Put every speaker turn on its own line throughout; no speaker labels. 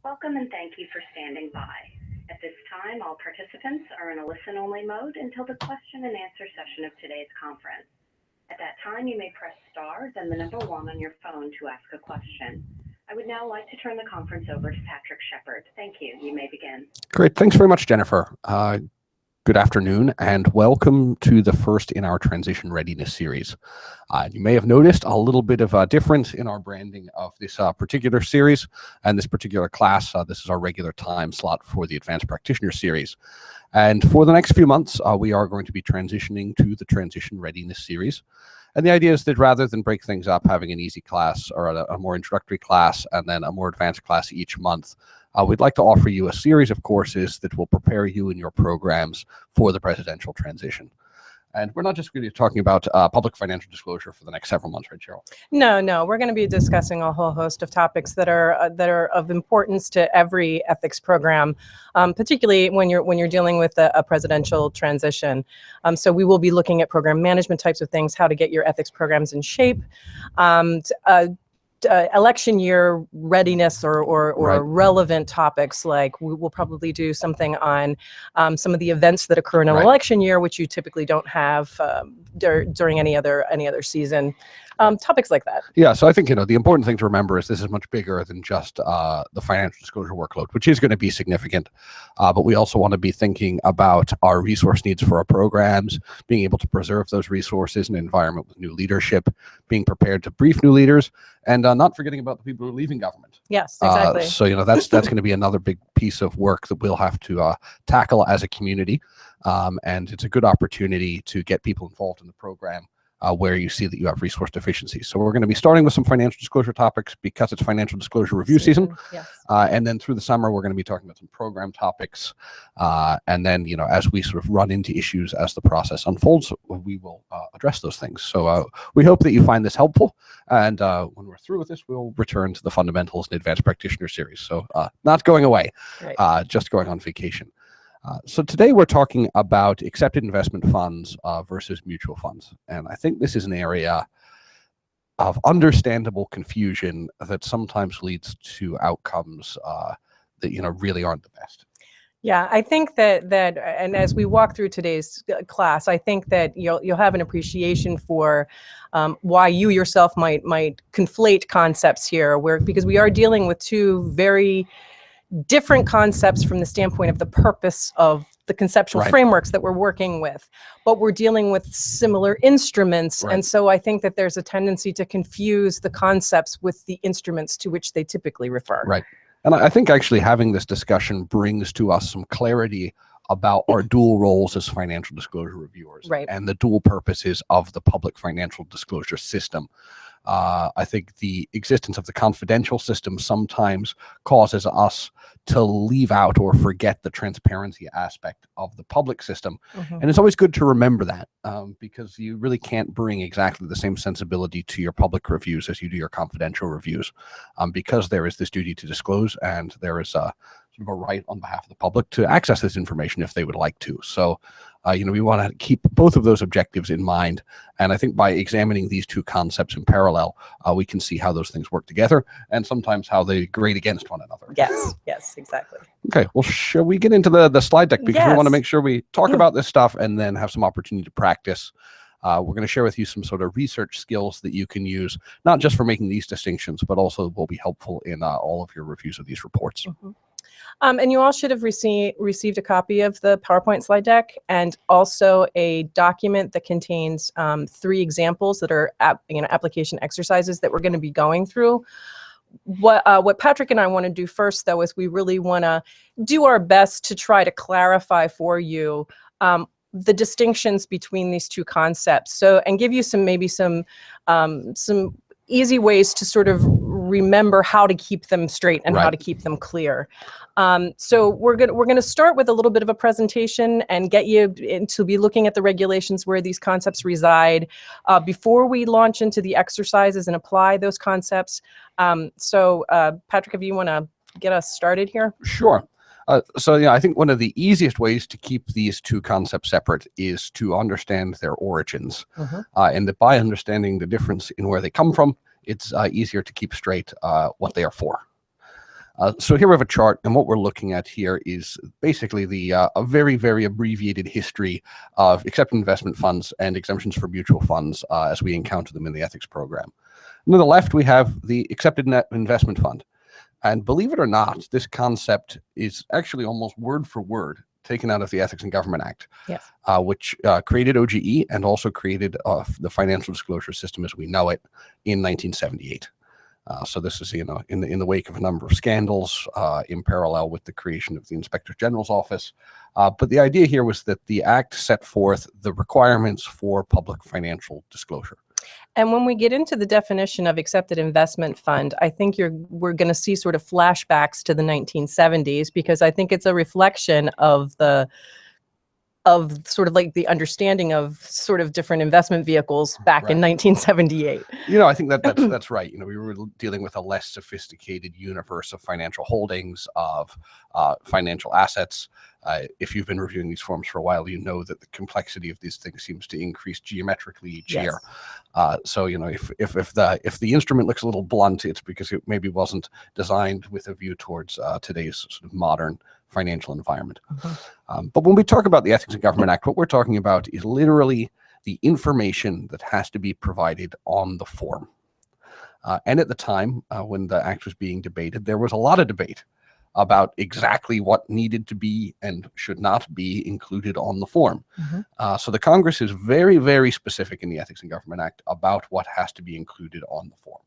Welcome and thank you for standing by. At this time, all participants are in a listen-only mode until the question and answer session of today's conference. At that time, you may press star, then the number 1 on your phone to ask a question. I would now like to turn the conference over to Patrick Shepard. Thank you. You may begin.
Great. Thanks very much, Jennifer. Good afternoon and welcome to the first in our Transition Readiness Series. You may have noticed a little bit of a difference in our branding of this particular series and this particular class. This is our regular time slot for the Advanced Practitioner Series. And for the next few months, we are going to be transitioning to the Transition Readiness Series. And the idea is that rather than break things up, having an easy class or a more introductory class and then a more advanced class each month, we'd like to offer you a series of courses that will prepare you and your programs for the presidential transition. And we're not just going to be talking about public financial disclosure for the next several months, right, Cheryl?
No, we're going to be discussing a whole host of topics that are of importance to every ethics program, particularly when you're dealing with a presidential transition. So we will be looking at program management types of things, how to get your ethics programs in shape. Election year readiness or
Right.
relevant topics, like we will probably do something on some of the events that occur in an
Right.
election year, which you typically don't have during any other season. Topics like that.
Yeah, so I think, the important thing to remember is this is much bigger than just the financial disclosure workload, which is going to be significant. But we also want to be thinking about our resource needs for our programs, being able to preserve those resources in an environment with new leadership, being prepared to brief new leaders, and not forgetting about the people who are leaving government.
Yes, exactly.
So, that's going to be another big piece of work that we'll have to tackle as a community. And it's a good opportunity to get people involved in the program where you see that you have resource deficiencies. So we're going to be starting with some financial disclosure topics because it's financial disclosure review season.
Yes.
And then through the summer, we're going to be talking about some program topics. And then, as we sort of run into issues as the process unfolds, we will address those things. So we hope that you find this helpful. And when we're through with this, we'll return to the Fundamentals and Advanced Practitioner Series. So not going away,
Right.
just going on vacation. So today we're talking about accepted investment funds versus mutual funds. And I think this is an area of understandable confusion that sometimes leads to outcomes that, really aren't the best.
Yeah, I think that and as we walk through today's class, I think that you'll have an appreciation for why you yourself might conflate concepts here, because we are dealing with two very different concepts from the standpoint of the purpose of the conceptual
Right.
frameworks that we're working with, but we're dealing with similar instruments.
Right.
And so I think that there's a tendency to confuse the concepts with the instruments to which they typically refer.
Right. And I think actually having this discussion brings to us some clarity about our dual roles as financial disclosure reviewers,
Right.
and the dual purposes of the public financial disclosure system. I think the existence of the confidential system sometimes causes us to leave out or forget the transparency aspect of the public system.
Mhm.
And it's always good to remember that because you really can't bring exactly the same sensibility to your public reviews as you do your confidential reviews, because there is this duty to disclose and there is sort of a right on behalf of the public to access this information if they would like to. So, we want to keep both of those objectives in mind. And I think by examining these two concepts in parallel, we can see how those things work together and sometimes how they grade against one another.
Yes, exactly.
Okay, well, shall we get into the slide deck? Because we want to
Yes.
make sure we talk about this stuff and then have some opportunity to practice. We're going to share with you some sort of research skills that you can use, not just for making these distinctions, but also will be helpful in all of your reviews of these reports.
Mhm. And you all should have received a copy of the PowerPoint slide deck and also a document that contains 3 examples that are application exercises that we're going to be going through. What Patrick and I want to do first, though, is we really want to do our best to try to clarify for you the distinctions between these two concepts. So, and give you some easy ways to sort of remember how to keep them straight and
Right.
how to keep them clear. So we're gonna start with a little bit of a presentation and get you to be looking at the regulations where these concepts reside before we launch into the exercises and apply those concepts. So Patrick, if you want to get us started here.
Sure. So I think one of the easiest ways to keep these two concepts separate is to understand their origins. And that by understanding the difference in where they come from, it's easier to keep straight what they are for. So here we have a chart, and what we're looking at here is basically a very, very abbreviated history of accepted investment funds and exemptions for mutual funds as we encounter them in the ethics program. And on the left, we have the accepted net investment fund. And believe it or not, this concept is actually almost word for word taken out of the Ethics in Government Act,
Yes.
Which created OGE and also created the financial disclosure system as we know it in 1978. So this is, in the wake of a number of scandals in parallel with the creation of the Inspector General's office. But the idea here was that the Act set forth the requirements for public financial disclosure.
And when we get into the definition of accepted investment fund, I think we're going to see sort of flashbacks to the 1970s, because I think it's a reflection of sort of like the understanding of sort of different investment vehicles back in 1978.
I think that's right. We were dealing with a less sophisticated universe of financial holdings, of financial assets. If you've been reviewing these forms for a while, you know that the complexity of these things seems to increase geometrically each year. So if the instrument looks a little blunt, it's because it maybe wasn't designed with a view towards today's sort of modern financial environment. But when we talk about the Ethics in Government Act, what we're talking about is literally the information that has to be provided on the form. And at the time when the Act was being debated, there was a lot of debate about exactly what needed to be and should not be included on the form. So the Congress is very, very specific in the Ethics in Government Act about what has to be included on the form.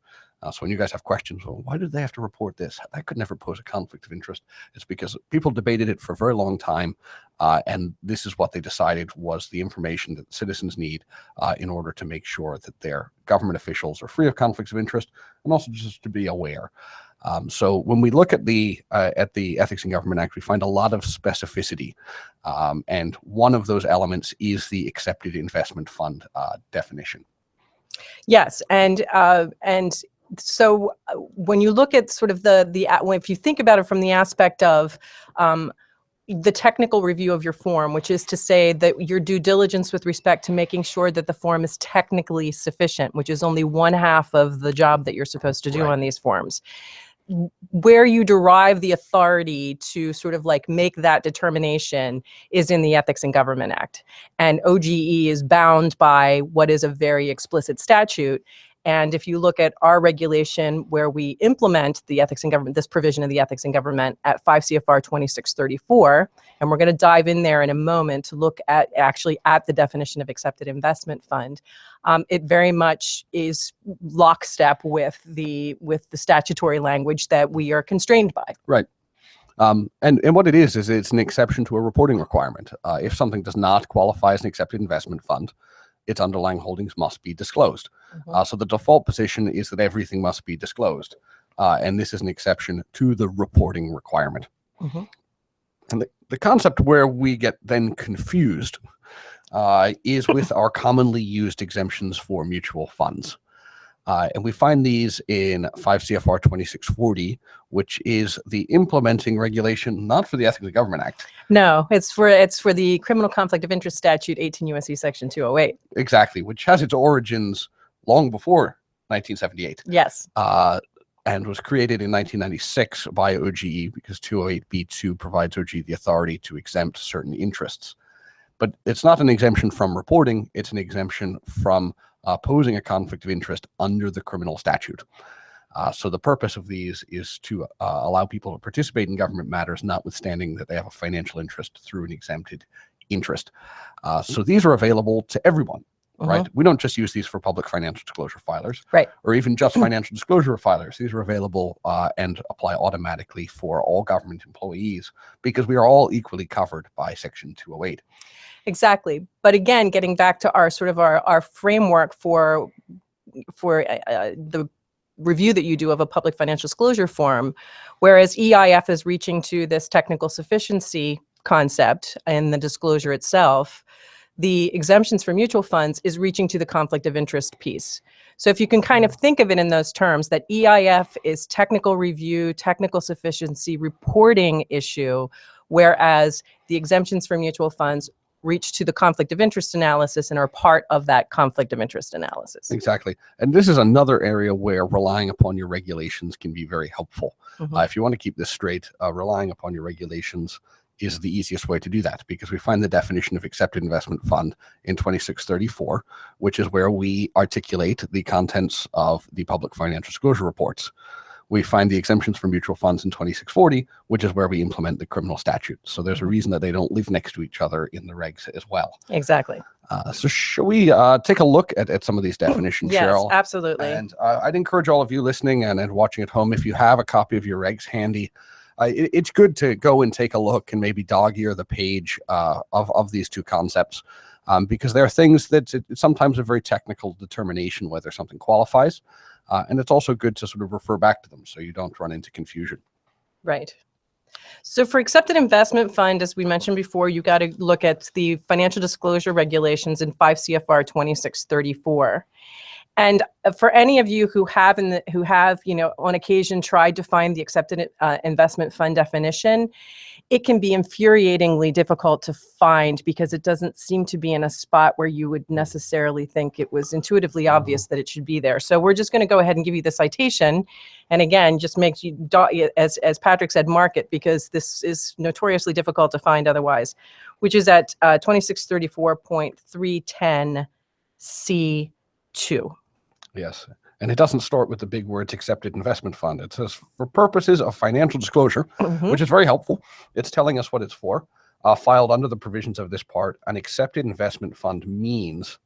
So when you guys have questions, well, why did they have to report this? That could never pose a conflict of interest. It's because people debated it for a very long time, and this is what they decided was the information that citizens need in order to make sure that their government officials are free of conflicts of interest, and also just to be aware. So when we look at the Ethics in Government Act, we find a lot of specificity, and one of those elements is the accepted investment fund definition.
Yes, and so when you look at sort of if you think about it from the aspect of the technical review of your form, which is to say that your due diligence with respect to making sure that the form is technically sufficient, which is only one half of the job that you're supposed to do on these forms. Where you derive the authority to sort of like make that determination is in the Ethics in Government Act. And OGE is bound by what is a very explicit statute. And if you look at our regulation where we implement the ethics in government, this provision of the ethics in government at 5 CFR 2634, and we're going to dive in there in a moment to look at the definition of accepted investment fund. It very much is lockstep with the statutory language that we are constrained by.
Right. And what it is it's an exception to a reporting requirement. If something does not qualify as an accepted investment fund, its underlying holdings must be disclosed. So the default position is that everything must be disclosed. And this is an exception to the reporting requirement. And the concept where we get then confused is with our commonly used exemptions for mutual funds. And we find these in 5 CFR 2640, which is the implementing regulation, not for the Ethics in Government Act.
No, it's for the Criminal Conflict of Interest Statute, 18 U.S.C. Section 208.
Exactly, which has its origins long before 1978.
Yes.
And was created in 1996 by OGE because 208B2 provides OGE the authority to exempt certain interests. But it's not an exemption from reporting, it's an exemption from posing a conflict of interest under the criminal statute. So the purpose of these is to allow people to participate in government matters, notwithstanding that they have a financial interest through an exempted interest. So these are available to everyone, right? We don't just use these for public financial disclosure filers,
right,
or even just financial disclosure filers. These are available and apply automatically for all government employees because we are all equally covered by Section 208.
Exactly. But again, getting back to our sort of our framework for the review that you do of a public financial disclosure form, whereas EIF is reaching to this technical sufficiency concept and the disclosure itself, the exemptions for mutual funds is reaching to the conflict of interest piece. So if you can kind of think of it in those terms, that EIF is technical review, technical sufficiency reporting issue, whereas the exemptions for mutual funds reach to the conflict of interest analysis and are part of that conflict of interest analysis.
Exactly. And this is another area where relying upon your regulations can be very helpful. If you want to keep this straight, relying upon your regulations is the easiest way to do that, because we find the definition of accepted investment fund in 2634, which is where we articulate the contents of the public financial disclosure reports. We find the exemptions for mutual funds in 2640, which is where we implement the criminal statute. So there's a reason that they don't live next to each other in the regs as well.
Exactly.
So shall we take a look at some of these definitions,
Yes,
Cheryl?
absolutely.
And I'd encourage all of you listening and watching at home, if you have a copy of your regs handy, it's good to go and take a look and maybe dog-ear the page of these two concepts, because there are things that it's sometimes a very technical determination whether something qualifies. And it's also good to sort of refer back to them so you don't run into confusion.
Right. So for accepted investment fund, as we mentioned before, you got to look at the financial disclosure regulations in 5 CFR 2634. And for any of you who have, on occasion tried to find the accepted investment fund definition, it can be infuriatingly difficult to find because it doesn't seem to be in a spot where you would necessarily think it was intuitively obvious that it should be there. So we're just going to go ahead and give you the citation. And again, just makes you, as Patrick said, mark it, because this is notoriously difficult to find otherwise, which is at 2634.310C2.
Yes. And it doesn't start with the big words accepted investment fund. It says for purposes of financial disclosure, which is very helpful. It's telling us what it's for. Filed under the provisions of this part, an accepted investment fund means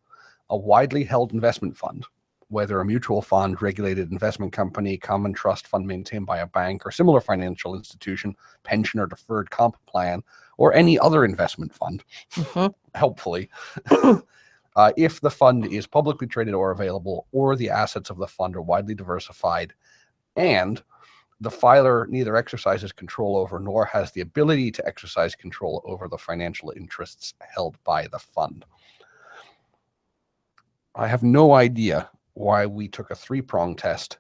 a widely held investment fund, whether a mutual fund, regulated investment company, common trust fund maintained by a bank or similar financial institution, pension or deferred comp plan, or any other investment fund, helpfully. If the fund is publicly traded or available, or the assets of the fund are widely diversified, and the filer neither exercises control over nor has the ability to exercise control over the financial interests held by the fund. I have no idea why we took a 3-prong test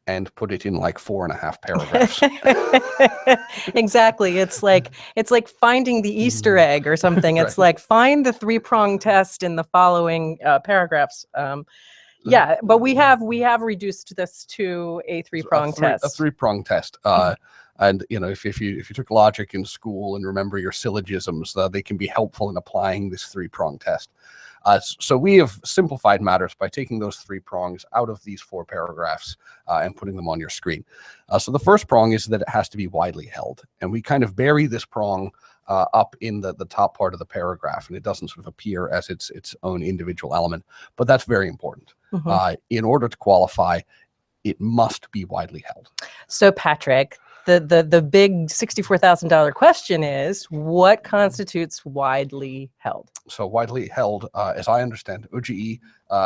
and put it in like 4.5 paragraphs.
Exactly. It's like finding the Easter egg or something. It's like find the 3-prong test in the following paragraphs. Yeah, but we have reduced this to a 3-prong test.
A 3-prong test. And if you took logic in school and remember your syllogisms, they can be helpful in applying this 3-prong test. So we have simplified matters by taking those 3 prongs out of these 4 paragraphs and putting them on your screen. So the first prong is that it has to be widely held. And we kind of bury this prong up in the top part of the paragraph, and it doesn't sort of appear as its own individual element. But that's very important. In order to qualify, it must be widely held.
So Patrick, the big $64,000 question is, what constitutes widely held?
So widely held, as I understand, OGE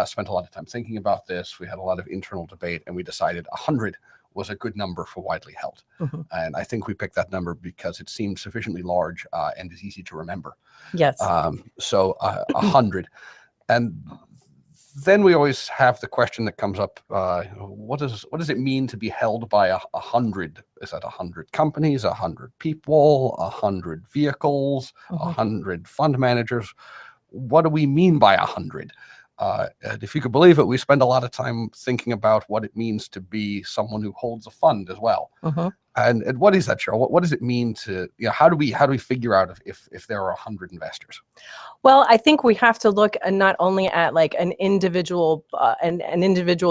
spent a lot of time thinking about this. We had a lot of internal debate, and we decided 100 was a good number for widely held. And I think we picked that number because it seemed sufficiently large and is easy to remember.
Yes.
So 100. And then we always have the question that comes up, what does it mean to be held by 100? Is that 100 companies, 100 people, 100 vehicles, 100 fund managers? What do we mean by 100? And if you could believe it, we spend a lot of time thinking about what it means to be someone who holds a fund as well. And what is that, Cheryl? What does it mean to, how do we figure out if there are 100 investors?
Well, I think we have to look not only at like an individual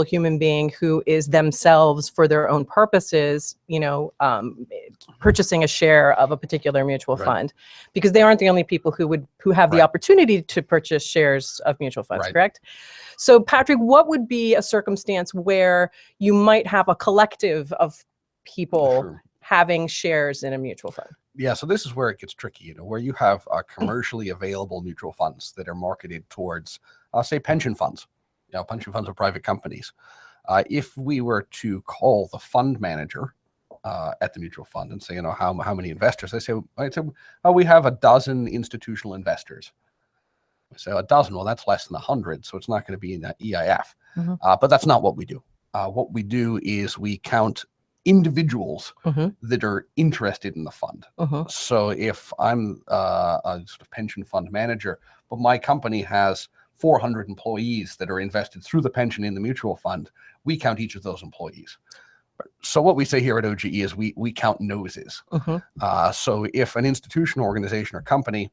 human being who is themselves, for their own purposes, purchasing a share of a particular mutual fund, because they aren't the only people who have the opportunity to purchase shares of mutual funds, correct? So Patrick, what would be a circumstance where you might have a collective of people having shares in a mutual fund?
Yeah, so this is where it gets tricky, where you have commercially available mutual funds that are marketed towards, say, pension funds. Pension funds are private companies. If we were to call the fund manager at the mutual fund and say, how many investors? I'd say, we have a dozen institutional investors. So a dozen, well, that's less than 100, so it's not going to be in that EIF. But that's not what we do. What we do is we count individuals
Mhm.
that are interested in the fund.
Mhm.
So if I'm a sort of pension fund manager, but my company has 400 employees that are invested through the pension in the mutual fund, we count each of those employees. So what we say here at OGE is we count noses.
Mhm.
So if an institutional organization or company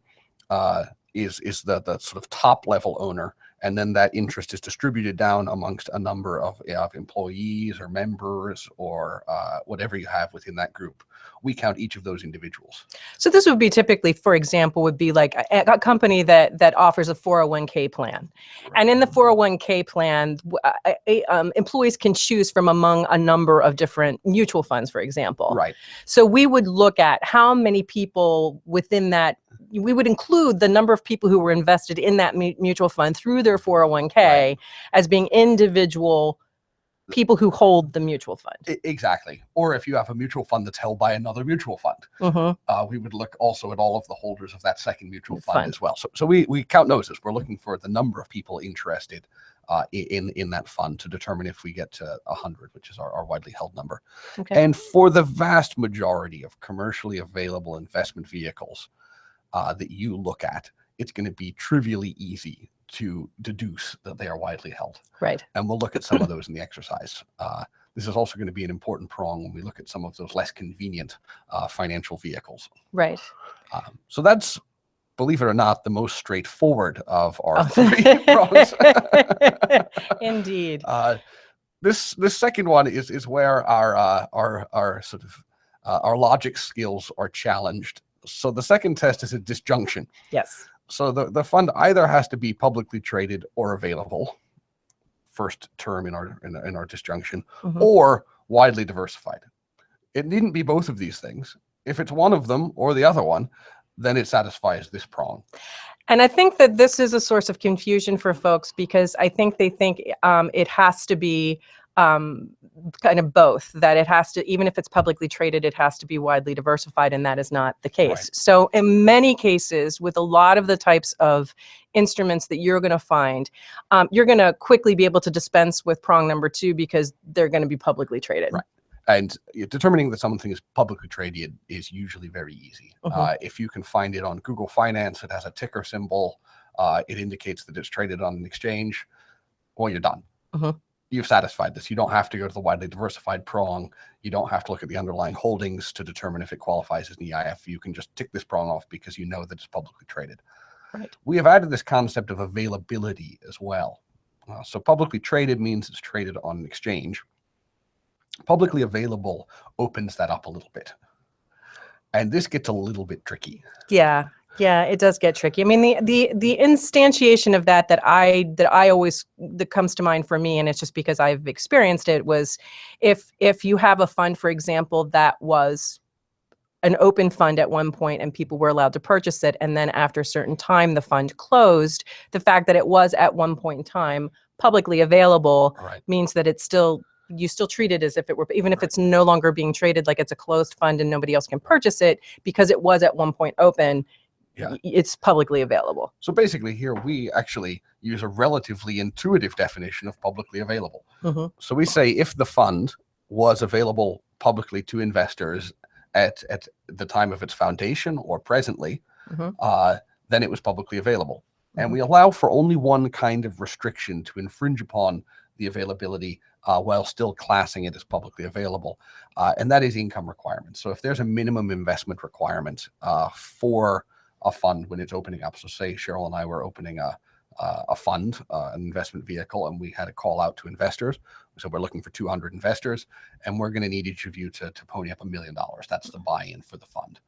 is the sort of top level owner, and then that interest is distributed down amongst a number of employees or members or whatever you have within that group, we count each of those individuals.
So this would be typically, for example, would be like a company that offers a 401k plan. And in the 401k plan, employees can choose from among a number of different mutual funds, for example.
Right.
So we would look at how many people within that, we would include the number of people who were invested in that mutual fund through their 401k
Right.
as being individual people who hold the mutual fund.
Exactly. Or if you have a mutual fund that's held by another mutual fund, we would look also at all of the holders of that second mutual fund as well. So we count noses. We're looking for the number of people interested in that fund to determine if we get to 100, which is our widely held number.
Okay.
And for the vast majority of commercially available investment vehicles that you look at, it's going to be trivially easy to deduce that they are widely held.
Right.
And we'll look at some of those in the exercise. This is also going to be an important prong when we look at some of those less convenient financial vehicles.
Right.
So that's, believe it or not, the most straightforward of our three prongs.
Indeed.
This second one is where our sort of our logic skills are challenged. So the second test is a disjunction.
Yes.
So the fund either has to be publicly traded or available, first term in our disjunction, or widely diversified. It needn't be both of these things. If it's one of them or the other one, then it satisfies this prong. And
I think that this is a source of confusion for folks because I think they think it has to be kind of both, that it has to, even if it's publicly traded, it has to be widely diversified, and that is not the case.
Right.
So in many cases, with a lot of the types of instruments that you're going to find, you're going to quickly be able to dispense with prong number 2 because they're going to be publicly traded.
Right. And determining that something is publicly traded is usually very easy. If you can find it on Google Finance, it has a ticker symbol, it indicates that it's traded on an exchange, well, you're done. You've satisfied this. You don't have to go to the widely diversified prong. You don't have to look at the underlying holdings to determine if it qualifies as an EIF. You can just tick this prong off because you know that it's publicly traded.
Right.
We have added this concept of availability as well. So publicly traded means it's traded on an exchange. Publicly available opens that up a little bit. And this gets a little bit tricky. Yeah.
Yeah, it does get tricky. I mean, the instantiation of that comes to mind for me, and it's just because I've experienced it, was if you have a fund, for example, that was an open fund at one point and people were allowed to purchase it, and then after a certain time the fund closed, the fact that it was at one point in time publicly available means that it's still, you still treat it as if it were, even if it's no longer being traded like it's a closed fund and nobody else can purchase it, because it was at one point open. Yeah. It's publicly available.
So basically here we actually use a relatively intuitive definition of publicly available. So we say if the fund was available publicly to investors at the time of its foundation or presently, then it was publicly available. And we allow for only one kind of restriction to infringe upon the availability while still classing it as publicly available. And that is income requirements. So if there's a minimum investment requirement for a fund when it's opening up. So say Cheryl and I were opening a fund, an investment vehicle, and we had a call out to investors. So we're looking for 200 investors, and we're going to need each of you to pony up $1 million. That's the buy-in for the fund.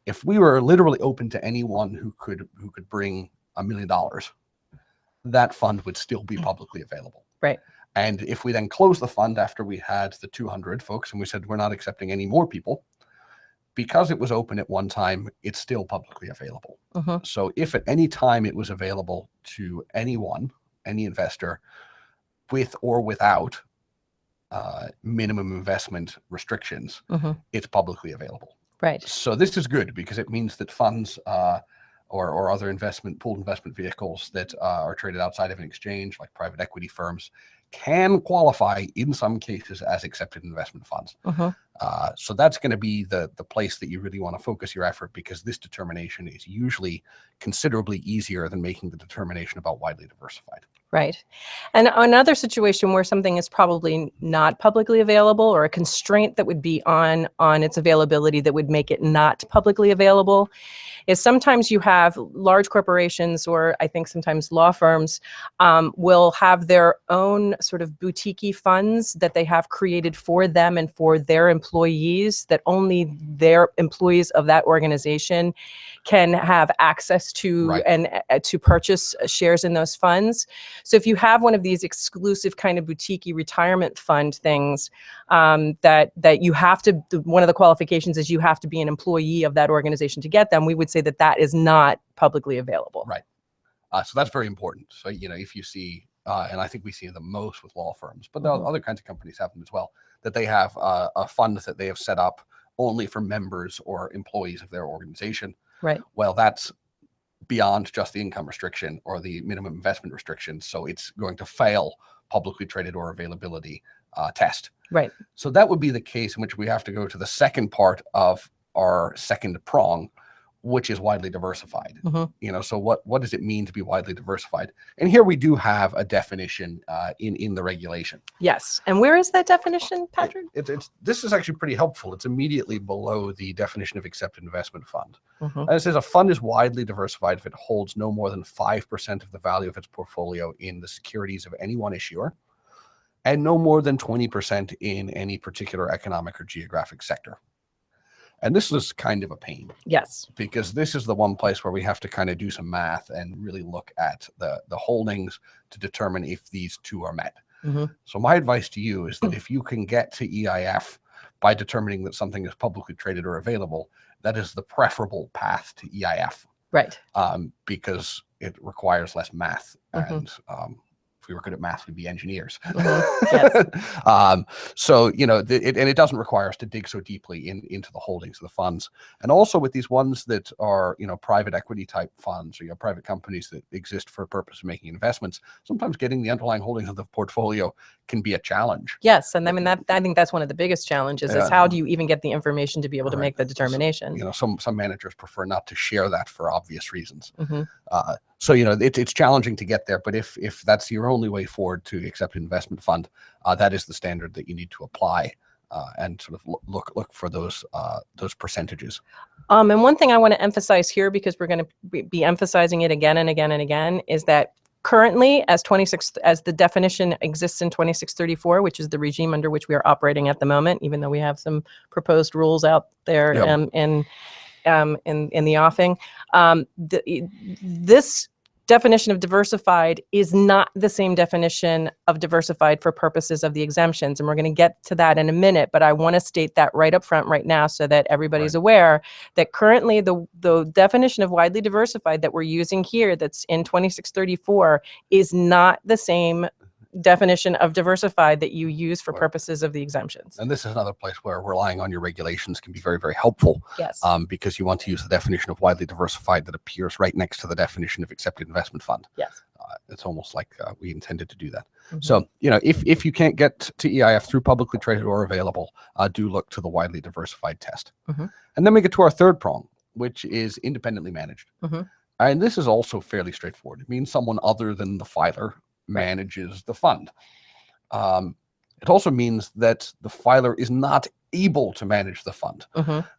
If we were literally open to anyone who could bring $1 million, that fund would still be publicly available.
Right.
And if we then close the fund after we had the 200 folks and we said we're not accepting any more people, because it was open at one time, it's still publicly available. So if at any time it was available to anyone, any investor, with or without minimum investment restrictions, it's publicly available.
Right.
So this is good because it means that funds or other pooled investment vehicles that are traded outside of an exchange, like private equity firms, can qualify in some cases as accepted investment funds. So that's going to be the place that you really want to focus your effort, because this determination is usually considerably easier than making the determination about widely diversified.
Right. And another situation where something is probably not publicly available, or a constraint that would be on its availability that would make it not publicly available, is sometimes you have large corporations, or I think sometimes law firms will have their own sort of boutique funds that they have created for them and for their employees, that only their employees of that organization can have access to,
Right.
and to purchase shares in those funds. So if you have one of these exclusive kind of boutique retirement fund things, that you have to, one of the qualifications is you have to be an employee of that organization to get them, we would say that that is not publicly available.
Right. So that's very important. So, if you see, and I think we see the most with law firms, but other kinds of companies have them as well, that they have a fund that they have set up only for members or employees of their organization.
Right.
Well, that's beyond just the income restriction or the minimum investment restriction. So it's going to fail publicly traded or availability test.
Right.
So that would be the case in which we have to go to the second part of our second prong, which is widely diversified. So what does it mean to be widely diversified? And here we do have a definition in the regulation.
Yes. And where is that definition, Patrick?
This is actually pretty helpful. It's immediately below the definition of accepted investment fund. And it says a fund is widely diversified if it holds no more than 5% of the value of its portfolio in the securities of any one issuer, and no more than 20% in any particular economic or geographic sector. And this is kind of a pain.
Yes.
Because this is the one place where we have to kind of do some math and really look at the holdings to determine if these two are met. So my advice to you is that if you can get to EIF by determining that something is publicly traded or available, that is the preferable path to EIF.
Right.
Because it requires less math. And if we were good at math, we'd be engineers.
Yes.
So, it doesn't require us to dig so deeply into the holdings of the funds. And also with these ones that are, private equity type funds, or private companies that exist for a purpose of making investments, sometimes getting the underlying holdings of the portfolio can be a challenge.
Yes. And I mean, I think that's one of the biggest challenges is how do you even get the information to be able to make the determination?
So, some managers prefer not to share that for obvious reasons. So, it's challenging to get there, but if that's your only way forward to accept an investment fund, that is the standard that you need to apply, and sort of look for those percentages.
And one thing I want to emphasize here, because we're going to be emphasizing it again and again and again, is that currently, as the definition exists in 2634, which is the regime under which we are operating at the moment, even though we have some proposed rules out there in the offing, this definition of diversified is not the same definition of diversified for purposes of the exemptions. And we're going to get to that in a minute, but I want to state that right up front right now so that everybody's aware that currently the definition of widely diversified that we're using here that's in 2634 is not the same definition of diversified that you use for purposes of the exemptions.
And this is another place where relying on your regulations can be very, very helpful.
Yes.
Because you want to use the definition of widely diversified that appears right next to the definition of accepted investment fund.
Yes.
It's almost like we intended to do that. So, if you can't get to EIF through publicly traded or available, do look to the widely diversified test. And then we get to our third prong, which is independently managed. And this is also fairly straightforward. It means someone other than the filer manages the fund. It also means that the filer is not able to manage the fund.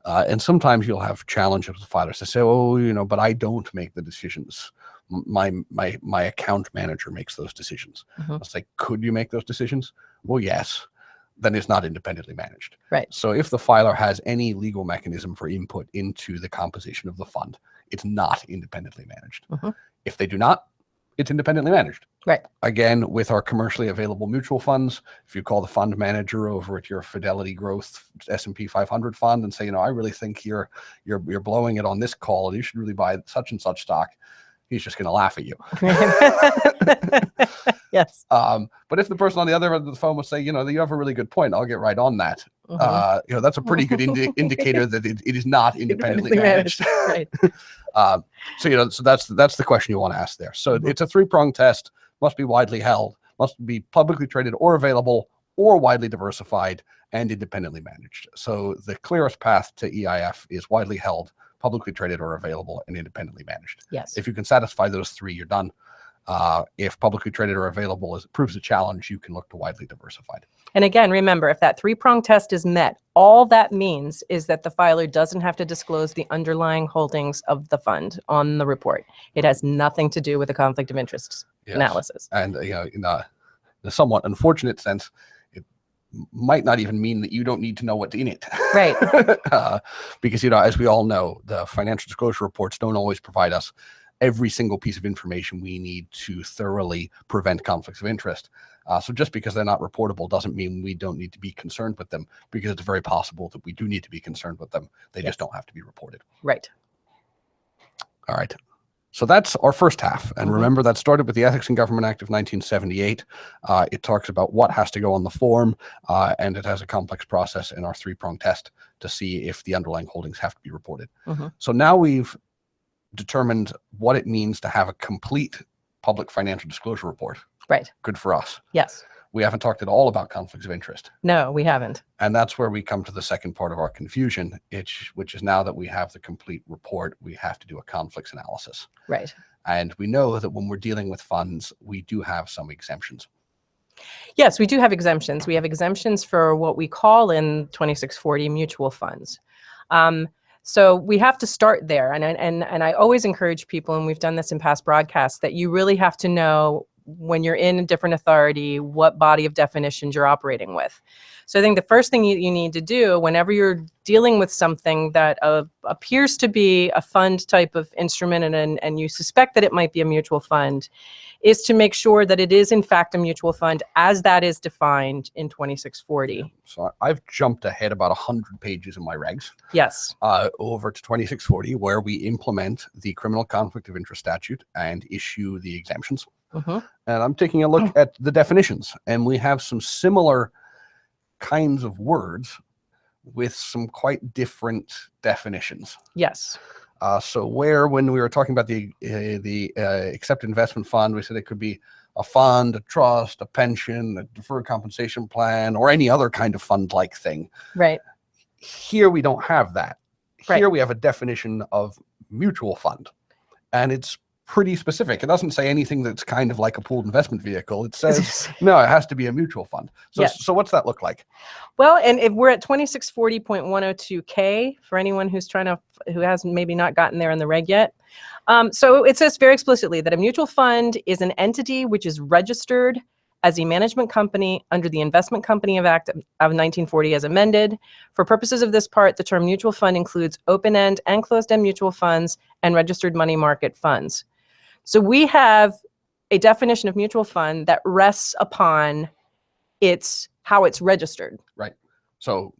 And sometimes you'll have challenges with filers to say, oh, but I don't make the decisions. My account manager makes those decisions. I'll say, could you make those decisions? Well, yes. Then it's not independently managed.
Right.
So if the filer has any legal mechanism for input into the composition of the fund, it's not independently managed. If they do not, it's independently managed.
Right.
Again, with our commercially available mutual funds, if you call the fund manager over at your Fidelity Growth S&P 500 fund and say, I really think you're blowing it on this call and you should really buy such and such stock, he's just going to laugh at you.
Yes.
But if the person on the other end of the phone would say, you have a really good point, I'll get right on that. That's a pretty good indicator that it is not independently managed.
Right.
So that's the question you want to ask there. So it's a three-pronged test, must be widely held, must be publicly traded or available or widely diversified and independently managed. So the clearest path to EIF is widely held, publicly traded or available, and independently managed.
Yes.
If you can satisfy those three, you're done. If publicly traded or available proves a challenge, you can look to widely diversified.
And again, remember, if that three-prong test is met, all that means is that the filer doesn't have to disclose the underlying holdings of the fund on the report. It has nothing to do with the conflict of interest analysis.
And in a somewhat unfortunate sense, it might not even mean that you don't need to know what's in it.
Right.
Because, as we all know, the financial disclosure reports don't always provide us every single piece of information we need to thoroughly prevent conflicts of interest. So just because they're not reportable doesn't mean we don't need to be concerned with them, because it's very possible that we do need to be concerned with them. They just don't have to be reported.
Right.
All right. So that's our first half. And remember, that started with the Ethics in Government Act of 1978. It talks about what has to go on the form, and it has a complex process in our three-prong test to see if the underlying holdings have to be reported. So now we've determined what it means to have a complete public financial disclosure report.
Right.
Good for us.
Yes.
We haven't talked at all about conflicts of interest.
No, we haven't.
And that's where we come to the second part of our confusion, which is now that we have the complete report, we have to do a conflicts analysis.
Right.
And we know that when we're dealing with funds, we do have some exemptions.
Yes, we do have exemptions. We have exemptions for what we call in 2640 mutual funds. So we have to start there. And I always encourage people, and we've done this in past broadcasts, that you really have to know when you're in a different authority, what body of definitions you're operating with. So I think the first thing you need to do whenever you're dealing with something that appears to be a fund type of instrument, and you suspect that it might be a mutual fund, is to make sure that it is in fact a mutual fund as that is defined in 2640.
So I've jumped ahead about 100 pages in my regs.
Yes.
Over to 2640, where we implement the criminal conflict of interest statute and issue the exemptions. And I'm taking a look at the definitions, and we have some similar kinds of words with some quite different definitions.
Yes.
So when we were talking about the accepted investment fund, we said it could be a fund, a trust, a pension, a deferred compensation plan, or any other kind of fund-like thing.
Right.
Here we don't have that.
Right.
Here we have a definition of mutual fund, and it's pretty specific. It doesn't say anything that's kind of like a pooled investment vehicle. It says, no, it has to be a mutual fund. So,
yes.
So what's that look like?
Well, and if we're at 2640.102K for anyone who has maybe not gotten there in the reg yet. So it says very explicitly that a mutual fund is an entity which is registered as a management company under the Investment Company Act of 1940 as amended. For purposes of this part, the term mutual fund includes open-end and closed-end mutual funds and registered money market funds. So we have a definition of mutual fund that rests upon how it's registered.
Right. So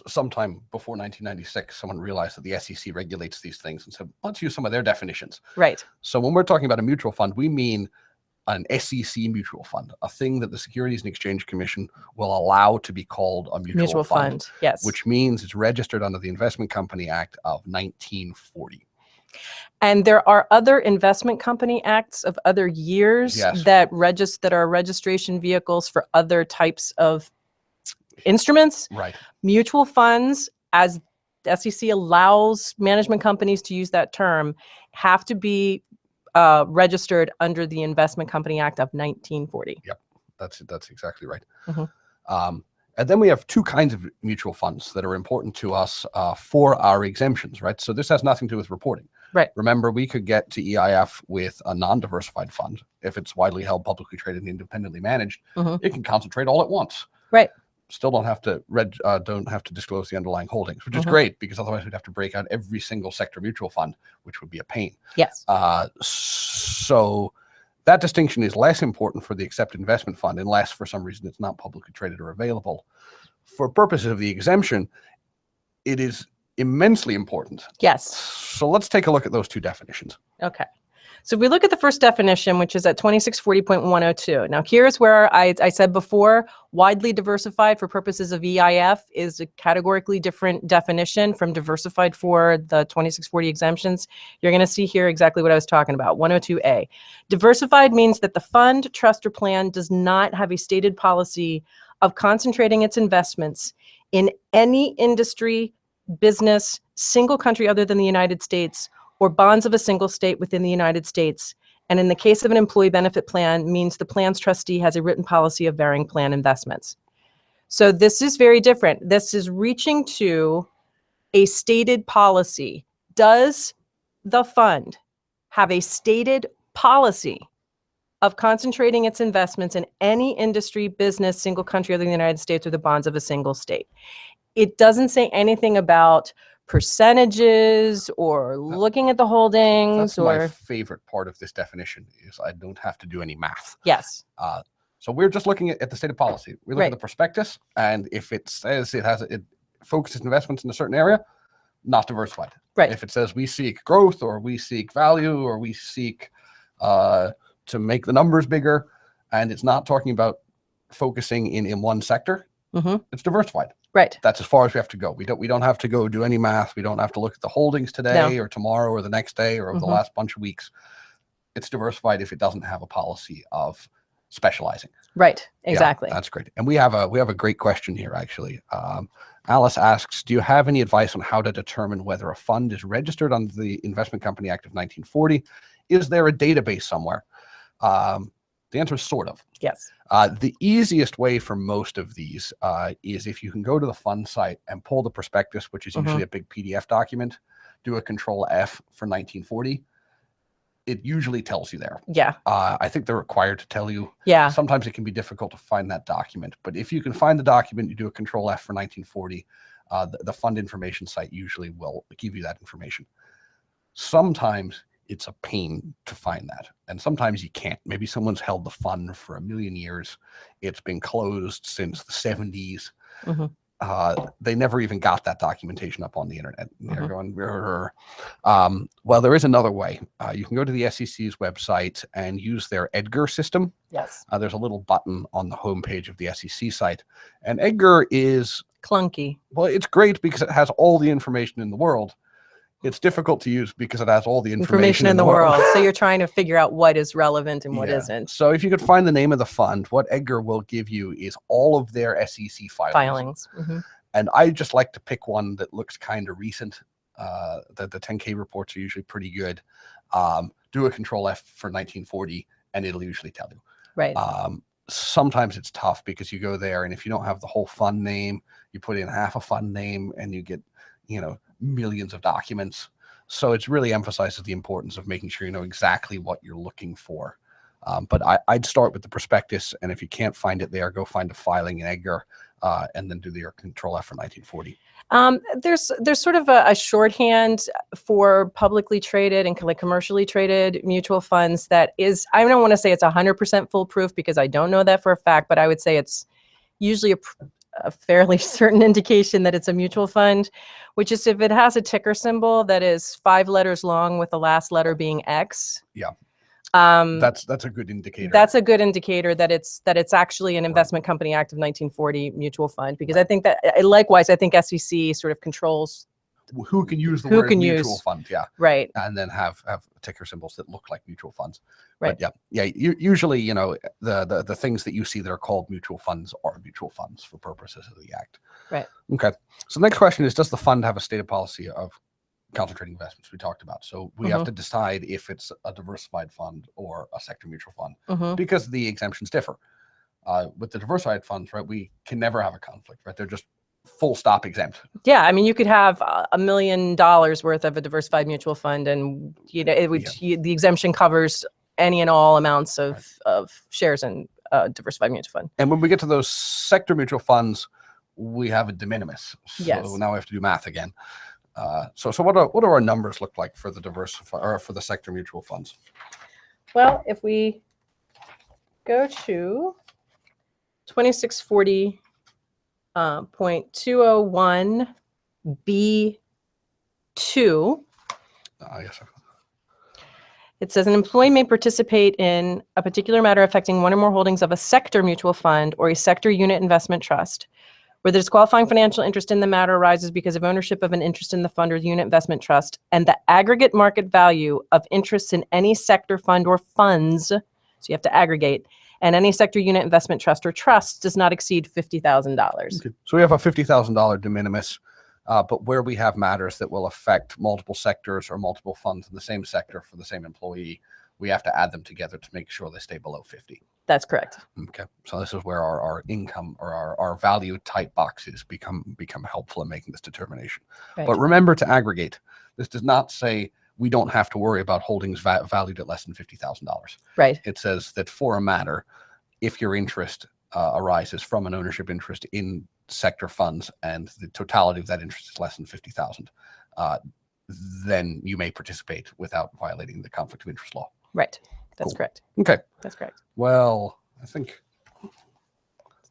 sometime before 1996, someone realized that the SEC regulates these things and said, let's use some of their definitions.
Right.
So when we're talking about a mutual fund, we mean an SEC mutual fund, a thing that the Securities and Exchange Commission will allow to be called a mutual fund.
Yes.
Which means it's registered under the Investment Company Act of 1940.
And there are other investment company acts of other years that are registration vehicles for other types of instruments.
Right.
Mutual funds, as the SEC allows management companies to use that term, have to be registered under the Investment Company Act of 1940.
Yep, that's exactly right. And then we have two kinds of mutual funds that are important to us for our exemptions, right? So this has nothing to do with reporting.
Right.
Remember, we could get to EIF with a non-diversified fund. If it's widely held, publicly traded, and independently managed, it can concentrate all at once.
Right.
Still don't have to disclose the underlying holdings, which is great, because otherwise we'd have to break out every single sector mutual fund, which would be a pain.
Yes.
So that distinction is less important for the accepted investment fund unless for some reason it's not publicly traded or available. For purposes of the exemption, it is immensely important.
Yes.
So let's take a look at those two definitions.
Okay. So if we look at the first definition, which is at 2640.102. Now here's where I said before, widely diversified for purposes of EIF is a categorically different definition from diversified for the 2640 exemptions. You're going to see here exactly what I was talking about, 102A. Diversified means that the fund, trust, or plan does not have a stated policy of concentrating its investments in any industry, business, single country other than the United States, or bonds of a single state within the United States. And in the case of an employee benefit plan, means the plan's trustee has a written policy of varying plan investments. So this is very different. This is reaching to a stated policy. Does the fund have a stated policy of concentrating its investments in any industry, business, single country other than the United States, or the bonds of a single state? It doesn't say anything about percentages or looking at the holdings.
That's my favorite part of this definition is I don't have to do any math.
Yes.
So we're just looking at the stated policy. We look at the prospectus, and if it says it focuses investments in a certain area, not diversified.
Right.
If it says we seek growth, or we seek value, or we seek to make the numbers bigger, and it's not talking about focusing in one sector, it's diversified.
Right.
That's as far as we have to go. We don't have to go do any math. We don't have to look at the holdings today or tomorrow or the next day or over the last bunch of weeks. It's diversified if it doesn't have a policy of specializing.
Right. Exactly.
Yeah, that's great. And we have a great question here, actually. Alice asks, do you have any advice on how to determine whether a fund is registered under the Investment Company Act of 1940? Is there a database somewhere? The answer is sort of.
Yes.
The easiest way for most of these is if you can go to the fund site and pull the prospectus, which is usually a big PDF document, do a Control F for 1940. It usually tells you there.
Yeah.
I think they're required to tell you.
Yeah.
Sometimes it can be difficult to find that document, but if you can find the document, you do a Control F for 1940, the fund information site usually will give you that information. Sometimes it's a pain to find that, and sometimes you can't. Maybe someone's held the fund for 1,000,000 years. It's been closed since the 70s. They never even got that documentation up on the internet. They're going, well, there is another way. You can go to the SEC's website and use their Edgar system.
Yes.
There's a little button on the homepage of the SEC site, and Edgar is
clunky.
Well, it's great because it has all the information in the world. It's difficult to use because it has all the information
in the world. So you're trying to figure out what is relevant and what isn't.
So if you could find the name of the fund, what Edgar will give you is all of their SEC filings. And I just like to pick one that looks kind of recent. The 10K reports are usually pretty good. Do a Control F for 1940 and it'll usually tell you.
Right.
Sometimes it's tough because you go there and if you don't have the whole fund name, you put in half a fund name and you get, millions of documents. So it's really emphasizes the importance of making sure you know exactly what you're looking for. But I'd start with the prospectus, and if you can't find it there, go find a filing in Edgar, and then do your Control F for 1940.
There's sort of a shorthand for publicly traded and commercially traded mutual funds that is, I don't want to say it's 100% foolproof because I don't know that for a fact, but I would say it's usually a fairly certain indication that it's a mutual fund, which is if it has a ticker symbol that is 5 letters long with the last letter being X.
Yeah. That's a good indicator.
That's a good indicator that it's actually an Investment Company Act of 1940 mutual fund, because I think that likewise, I think SEC sort of controls
who can use the word mutual fund. Yeah.
Right.
And then have ticker symbols that look like mutual funds.
Right.
But usually, the things that you see that are called mutual funds are mutual funds for purposes of the act.
Right.
Okay. So the next question is, does the fund have a stated policy of concentrating investments? We talked about. So we have to decide if it's a diversified fund or a sector mutual fund because the exemptions differ. With the diversified funds, right, we can never have a conflict, right? They're just full stop exempt.
Yeah, I mean, you could have $1 million worth of a diversified mutual fund, and the exemption covers any and all amounts of shares in diversified mutual fund.
And when we get to those sector mutual funds, we have a de minimis. So now we have to do math again. So what do our numbers look like for the diversified or for the sector mutual funds?
Well, if we go to 2640. 0.201 B2.
Yes.
It says an employee may participate in a particular matter affecting one or more holdings of a sector mutual fund or a sector unit investment trust, where the disqualifying financial interest in the matter arises because of ownership of an interest in the fund or unit investment trust, and the aggregate market value of interests in any sector fund or funds, so you have to aggregate, and any sector unit investment trust or trust does not exceed $50,000.
Okay. So we have a $50,000 de minimis, but where we have matters that will affect multiple sectors or multiple funds in the same sector for the same employee, we have to add them together to make sure they stay below 50.
That's correct.
Okay, so this is where our income or our value type boxes become helpful in making this determination.
Right.
But remember to aggregate. This does not say we don't have to worry about holdings valued at less than $50,000.
Right.
It says that for a matter, if your interest arises from an ownership interest in sector funds and the totality of that interest is less than 50,000, then you may participate without violating the conflict of interest law.
Right. That's
Cool.
correct.
Okay.
That's correct.
Well, I think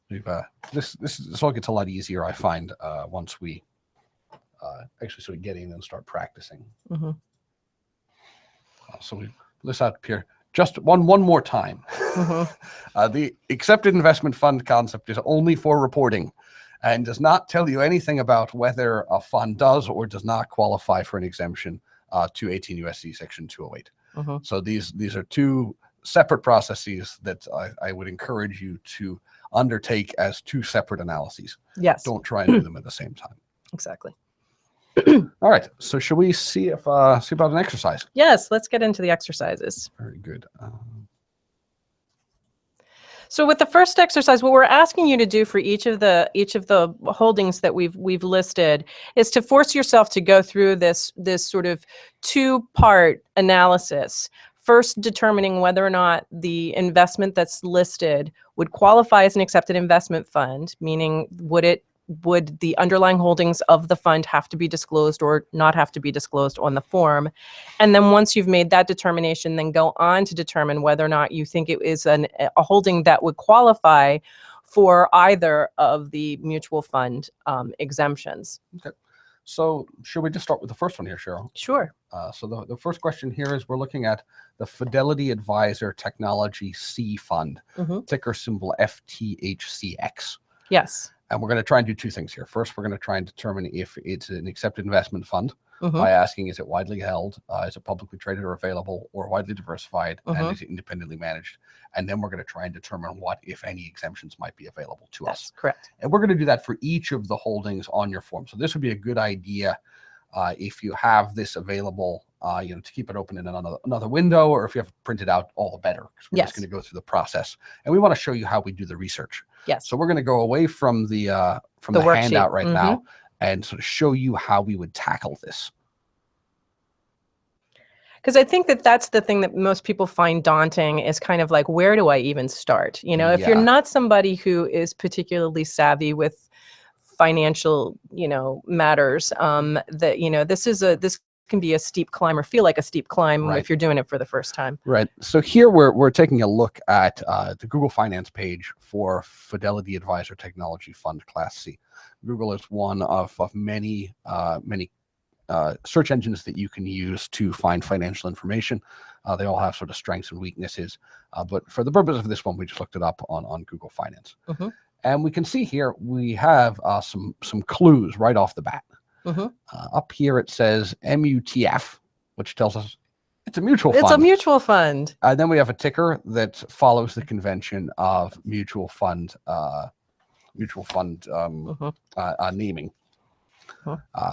we've this all gets a lot easier, I find, once we actually sort of get in and start practicing.
Mm-hmm.
So we list out here just one more time.
Mm-hmm.
The accepted investment fund concept is only for reporting and does not tell you anything about whether a fund does or does not qualify for an exemption to 18 U.S.C. Section 208.
Mm-hmm.
So these are two separate processes that I would encourage you to undertake as two separate analyses.
Yes.
Don't try and do them at the same time.
Exactly.
All right. So shall we see about an exercise?
Yes. Let's get into the exercises.
Very good.
So with the first exercise, what we're asking you to do for each of the holdings that we've listed is to force yourself to go through this sort of two-part analysis. First, determining whether or not the investment that's listed would qualify as an accepted investment fund, meaning would the underlying holdings of the fund have to be disclosed or not have to be disclosed on the form. And then once you've made that determination, then go on to determine whether or not you think it is a holding that would qualify for either of the mutual fund exemptions.
Okay. So should we just start with the first one here, Cheryl?
Sure.
So the first question here is we're looking at the Fidelity Advisor Technology C Fund, ticker symbol FTHCX.
Yes.
And we're going to try and do two things here. First, we're going to try and determine if it's an accepted investment fund by asking, is it widely held, is it publicly traded or available, or widely diversified, and is it independently managed? And then we're going to try and determine what, if any, exemptions might be available to us.
That's correct.
And we're going to do that for each of the holdings on your form. So this would be a good idea if you have this available, to keep it open in another window, or if you have it printed out, all the better, because we're just going to go through the process. And we want to show you how we do the research.
Yes.
So we're going to go away from the handout right now and sort of show you how we would tackle this.
Because I think that's the thing that most people find daunting is kind of like, where do I even start? If you're not somebody who is particularly savvy with financial, matters, this can be a steep climb or feel like a steep climb if you're doing it for the first time. Right.
So here we're taking a look at the Google Finance page for Fidelity Advisor Technology Fund Class C. Google is one of many search engines that you can use to find financial information. They all have sort of strengths and weaknesses, but for the purpose of this one, we just looked it up on Google Finance. And we can see here we have some clues right off the bat. Up here it says MUTF, which tells us it's a mutual fund.
It's a mutual fund.
And then we have a ticker that follows the convention of mutual fund naming.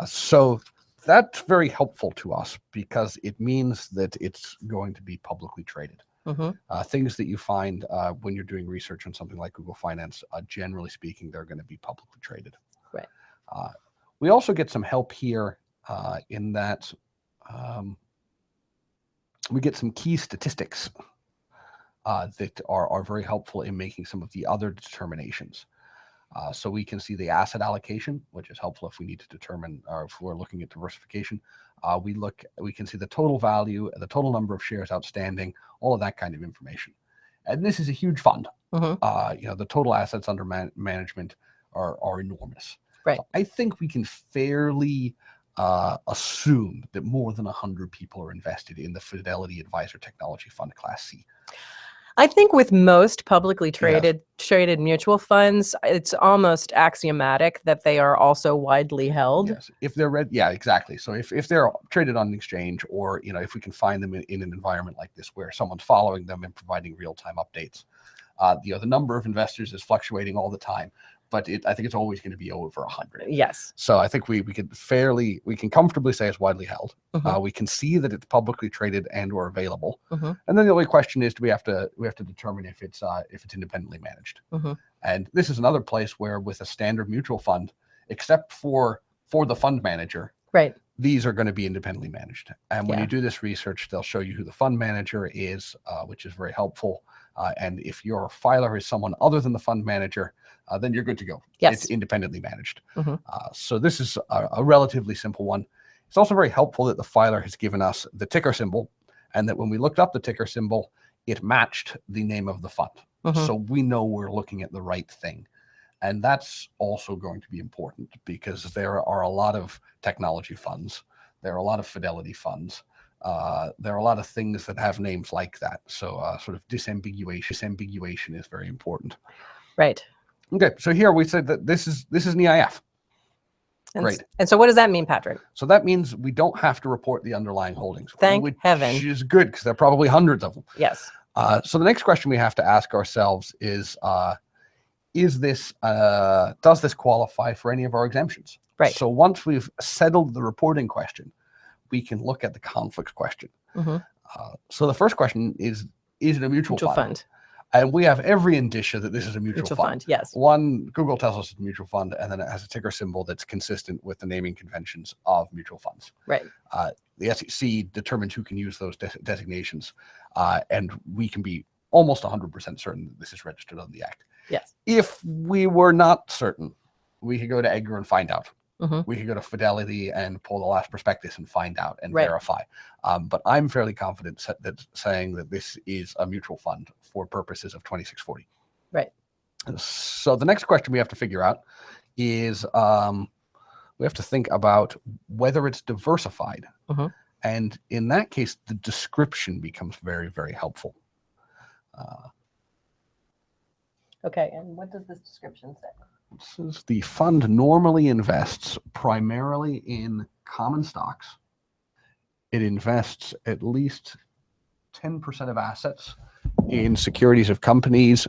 So that's very helpful to us because it means that it's going to be publicly traded. Things that you find when you're doing research on something like Google Finance, generally speaking, they're going to be publicly traded.
Right.
We also get some help here in that we get some key statistics that are very helpful in making some of the other determinations. So we can see the asset allocation, which is helpful if we need to determine, or if we're looking at diversification. We can see the total value, the total number of shares outstanding, all of that kind of information. And this is a huge fund. The total assets under management are enormous.
Right.
So I think we can fairly assume that more than 100 people are invested in the Fidelity Advisor Technology Fund Class C?
I think with most publicly traded mutual funds, it's almost axiomatic that they are also widely held.
Yes, if they're yeah, exactly. So if they're traded on an exchange, or if we can find them in an environment like this where someone's following them and providing real-time updates, the number of investors is fluctuating all the time, but I think it's always going to be over 100.
Yes.
So I think we can comfortably say it's widely held.
Mhm.
We can see that it's publicly traded and or available.
Mhm.
And then the only question is, do we have to determine if it's independently managed?
Mhm.
And this is another place where, with a standard mutual fund, except for the fund manager,
Right.
these are going to be independently managed. And when
Yeah.
you do this research, they'll show you who the fund manager is, which is very helpful. And if your filer is someone other than the fund manager, then you're good to go.
Yes.
It's independently managed.
Mhm.
So this is a relatively simple one. It's also very helpful that the filer has given us the ticker symbol, and that when we looked up the ticker symbol, it matched the name of the fund.
Mhm.
So we know we're looking at the right thing. And that's also going to be important, because there are a lot of technology funds. There are a lot of Fidelity funds. There are a lot of things that have names like that. So sort of disambiguation is very important.
Right.
Okay, so here we said that this is an EIF. Great.
And so what does that mean, Patrick?
So that means we don't have to report the underlying holdings.
Thank heaven.
Which is good, because there are probably hundreds of them.
Yes.
So the next question we have to ask ourselves is this does this qualify for any of our exemptions?
Right.
So once we've settled the reporting question, we can look at the conflicts question.
Mhm.
So the first question is it a mutual fund? And we have every indicia that this is a mutual fund.
Yes.
One, Google tells us it's a mutual fund, and then it has a ticker symbol that's consistent with the naming conventions of mutual funds.
Right.
The SEC determines who can use those designations, and we can be almost 100% certain that this is registered on the Act.
Yes.
If we were not certain, we could go to Edgar and find out.
Mhm.
We could go to Fidelity and pull the last prospectus and find out and
Right.
verify. But I'm fairly confident that saying that this is a mutual fund for purposes of 2640.
Right.
So the next question we have to figure out is we have to think about whether it's diversified.
Mhm.
And in that case, the description becomes very, very helpful.
Okay. And what does this description say?
Says the fund normally invests primarily in common stocks. It invests at least 10% of assets in securities of companies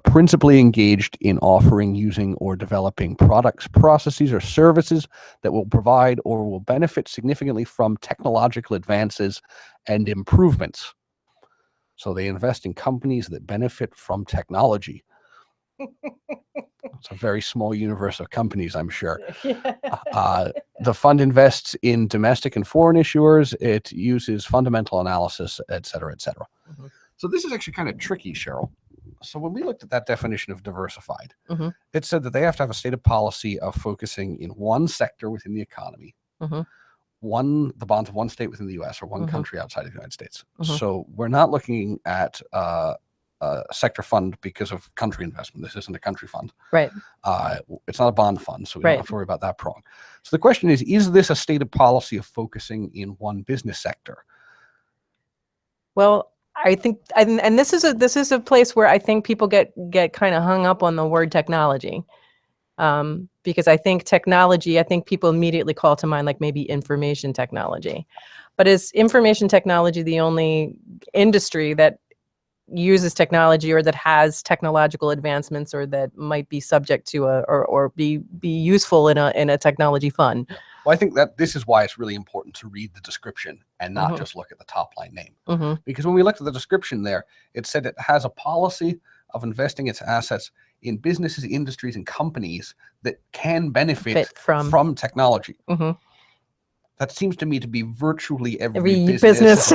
principally engaged in offering, using, or developing products, processes, or services that will provide or will benefit significantly from technological advances and improvements. So they invest in companies that benefit from technology. It's a very small universe of companies, I'm sure. The fund invests in domestic and foreign issuers. It uses fundamental analysis, et cetera, et cetera.
Mhm.
So this is actually kind of tricky, Cheryl. So when we looked at that definition of diversified,
Mhm.
it said that they have to have a stated policy of focusing in one sector within the economy,
Mhm.
the bonds of one state within the U.S. or one
Mhm.
country outside of the United States.
Mhm.
So we're not looking at a sector fund because of country investment. This isn't a country fund.
Right.
It's not a bond fund, so we
Right.
don't have to worry about that prong. So the question is this a stated policy of focusing in one business sector?
Well, I think, and this is a place where I think people get kind of hung up on the word technology, because I think people immediately call to mind like maybe information technology, but is information technology the only industry that uses technology or that has technological advancements or that might be subject to or be useful in a technology fund?
Well, I think that this is why it's really important to read the description and not
Mhm.
just look at the top line name.
Mhm.
Because when we looked at the description there, it said it has a policy of investing its assets in businesses, industries, and companies that can benefit from technology.
Mhm.
That seems to me to be virtually every
Every
business
business.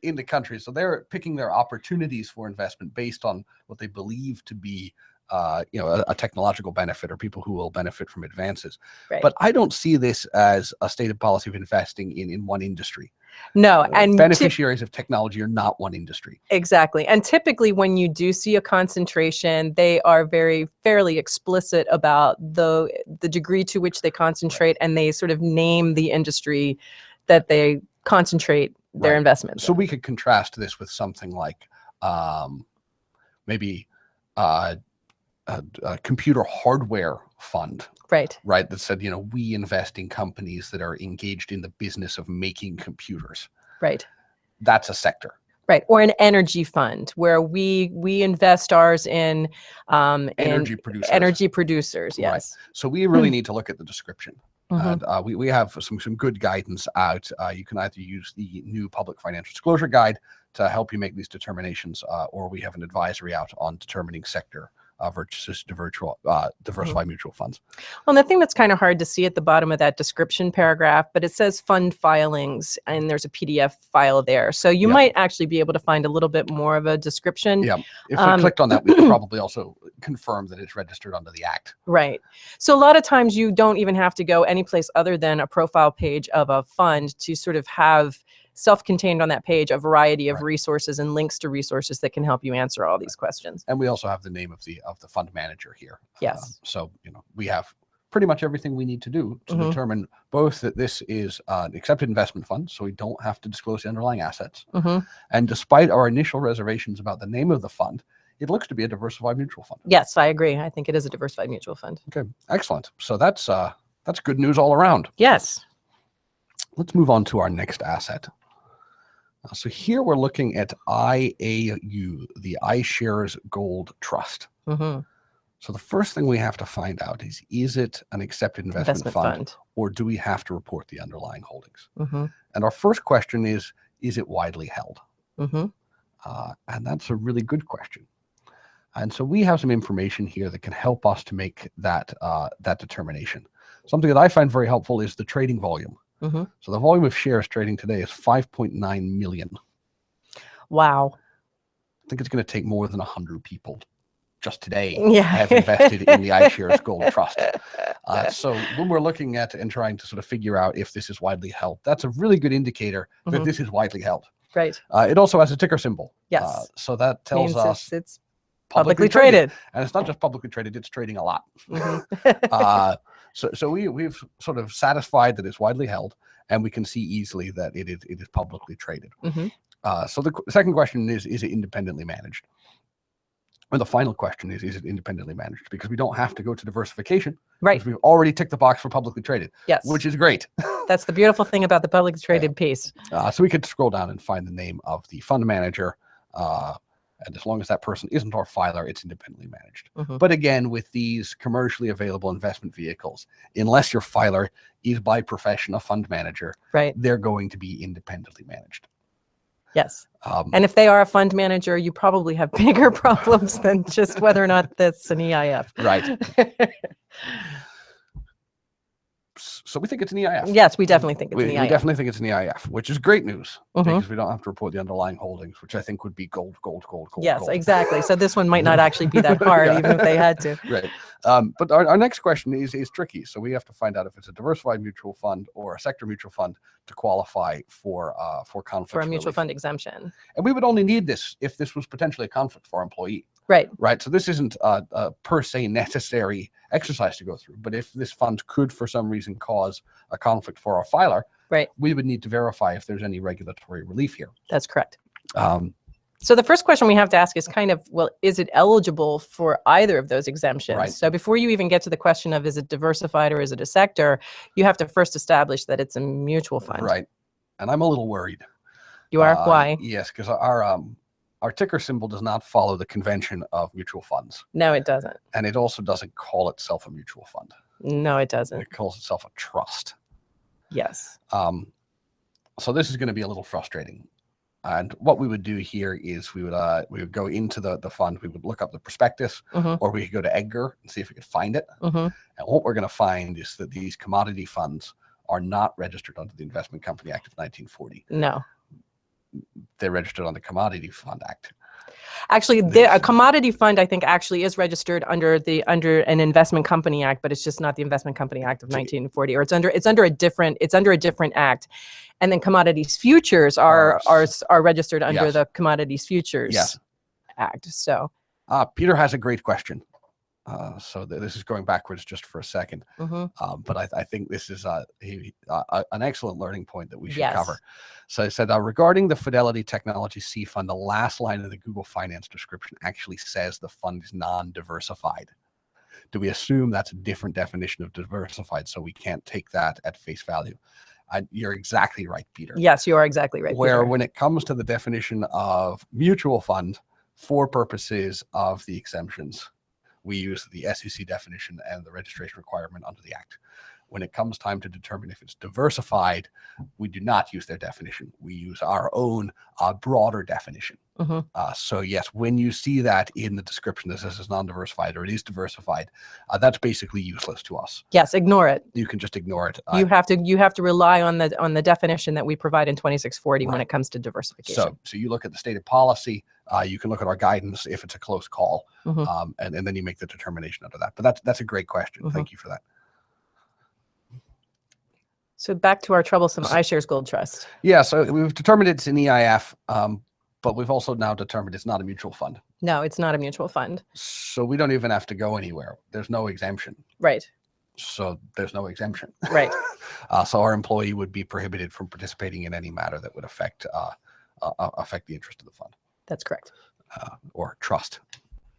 in the country. So they're picking their opportunities for investment based on what they believe to be a technological benefit or people who will benefit from advances.
Right.
But I don't see this as a stated policy of investing in one industry.
No, and
beneficiaries of technology are not one industry.
Exactly. And typically when you do see a concentration, they are fairly explicit about the degree to which they concentrate, and they sort of name the industry that they concentrate their investments
So
in.
we could contrast this with something like maybe a computer hardware fund.
Right.
Right. That said, we invest in companies that are engaged in the business of making computers.
Right.
That's a sector.
Right. Or an energy fund where we invest ours in
Energy producers.
Energy producers. Yes.
Right. So we really need to look at the description.
Mhm.
And we have some good guidance out. You can either use the new public financial disclosure guide to help you make these determinations, or we have an advisory out on determining sector versus diversified mutual funds.
Well, the thing that's kind of hard to see at the bottom of that description paragraph, but it says fund filings, and there's a PDF file there. So you might actually be able to find a little bit more of a description.
Yeah. If we clicked on that, we could probably also confirm that it's registered under the Act.
Right. So a lot of times you don't even have to go anyplace other than a profile page of a fund to sort of have self-contained on that page a variety of resources and links to resources that can help you answer all these questions.
And we also have the name of the fund manager here.
Yes.
So we have pretty much everything we need to do to determine both that this is an accepted investment fund, so we don't have to disclose the underlying assets. And despite our initial reservations about the name of the fund, it looks to be a diversified mutual fund.
Yes, I agree. I think it is a diversified mutual fund.
Okay, excellent. So that's good news all around.
Yes.
Let's move on to our next asset. So here we're looking at IAU, the iShares Gold Trust. So the first thing we have to find out is it an accepted investment fund, or do we have to report the underlying holdings? And our first question is it widely held? And that's a really good question. And so we have some information here that can help us to make that determination. Something that I find very helpful is the trading volume. So the volume of shares trading today is 5.9 million.
Wow.
I think it's going to take more than 100 people just today
have
invested in the iShares Gold Trust. So when we're looking at and trying to sort of figure out if this is widely held, that's a really good indicator that this is widely held.
Right.
It also has a ticker symbol.
Yes.
So that tells us
it's publicly traded.
And it's not just publicly traded, it's trading a lot. So we've sort of satisfied that it's widely held, and we can see easily that it is publicly traded. So the second question is it independently managed? And the final question is it independently managed? Because we don't have to go to diversification.
Right.
Because we've already ticked the box for publicly traded.
Yes.
Which is great.
That's the beautiful thing about the publicly traded piece.
So we could scroll down and find the name of the fund manager. And as long as that person isn't our filer, it's independently managed. But again, with these commercially available investment vehicles, unless your filer is by profession a fund manager, they're going to be independently managed.
Yes. And if they are a fund manager, you probably have bigger problems than just whether or not that's an EIF.
Right. So we think it's an EIF.
Yes, we definitely think it's an EIF.
We definitely think it's an EIF, which is great news because we don't have to report the underlying holdings, which I think would be gold.
Yes,
gold.
Exactly. So this one might not actually be that hard, even if they had to.
Right. But our next question is tricky. So we have to find out if it's a diversified mutual fund or a sector mutual fund to qualify for conflict.
For a mutual fund exemption.
And we would only need this if this was potentially a conflict for our employee.
Right.
So this isn't a per se necessary exercise to go through. But if this fund could, for some reason, cause a conflict for our filer, we would need to verify if there's any regulatory relief here.
That's correct. So the first question we have to ask is kind of, well, is it eligible for either of those exemptions? So before you even get to the question of is it diversified or is it a sector, you have to first establish that it's a mutual fund.
Right. And I'm a little worried.
You are? Why?
Yes, because our ticker symbol does not follow the convention of mutual funds.
No, it doesn't.
And it also doesn't call itself a mutual fund.
No, it doesn't.
It calls itself a trust.
Yes.
So this is going to be a little frustrating. And what we would do here is we would go into the fund, we would look up the prospectus, or we could go to Edgar and see if we could find it. And what we're going to find is that these commodity funds are not registered under the Investment Company Act of 1940.
No.
They're registered on the Commodity Fund Act.
Actually, a commodity fund, I think, actually is registered under an Investment Company Act, but it's just not the Investment Company Act of 1940, or it's under a different act. And then commodities futures are registered under the Commodities Futures Act. So
Peter has a great question. So this is going backwards just for a second, but I think this is an excellent learning point that we should cover. So I said, regarding the Fidelity Technology C Fund, the last line of the Google Finance description actually says the fund is non-diversified. Do we assume that's a different definition of diversified, so we can't take that at face value? You're exactly right, Peter.
Yes, you are exactly right,
Where
Peter.
when it comes to the definition of mutual fund, for purposes of the exemptions, we use the SEC definition and the registration requirement under the Act. When it comes time to determine if it's diversified, we do not use their definition. We use our own broader definition. So yes, when you see that in the description that says it's non-diversified or it is diversified, that's basically useless to us.
Yes, ignore it.
You can just ignore it.
You have to rely on the definition that we provide in 2640 when it comes to diversification.
So you look at the stated policy. You can look at our guidance if it's a close call, and then you make the determination under that. But that's a great question. Thank you for that.
So back to our troublesome iShares Gold Trust.
Yeah, so we've determined it's an EIF, but we've also now determined it's not a mutual fund.
No, it's not a mutual fund.
So we don't even have to go anywhere. There's no exemption.
Right.
So there's no exemption.
Right.
So our employee would be prohibited from participating in any matter that would affect the interest of the fund.
That's correct.
Or trust.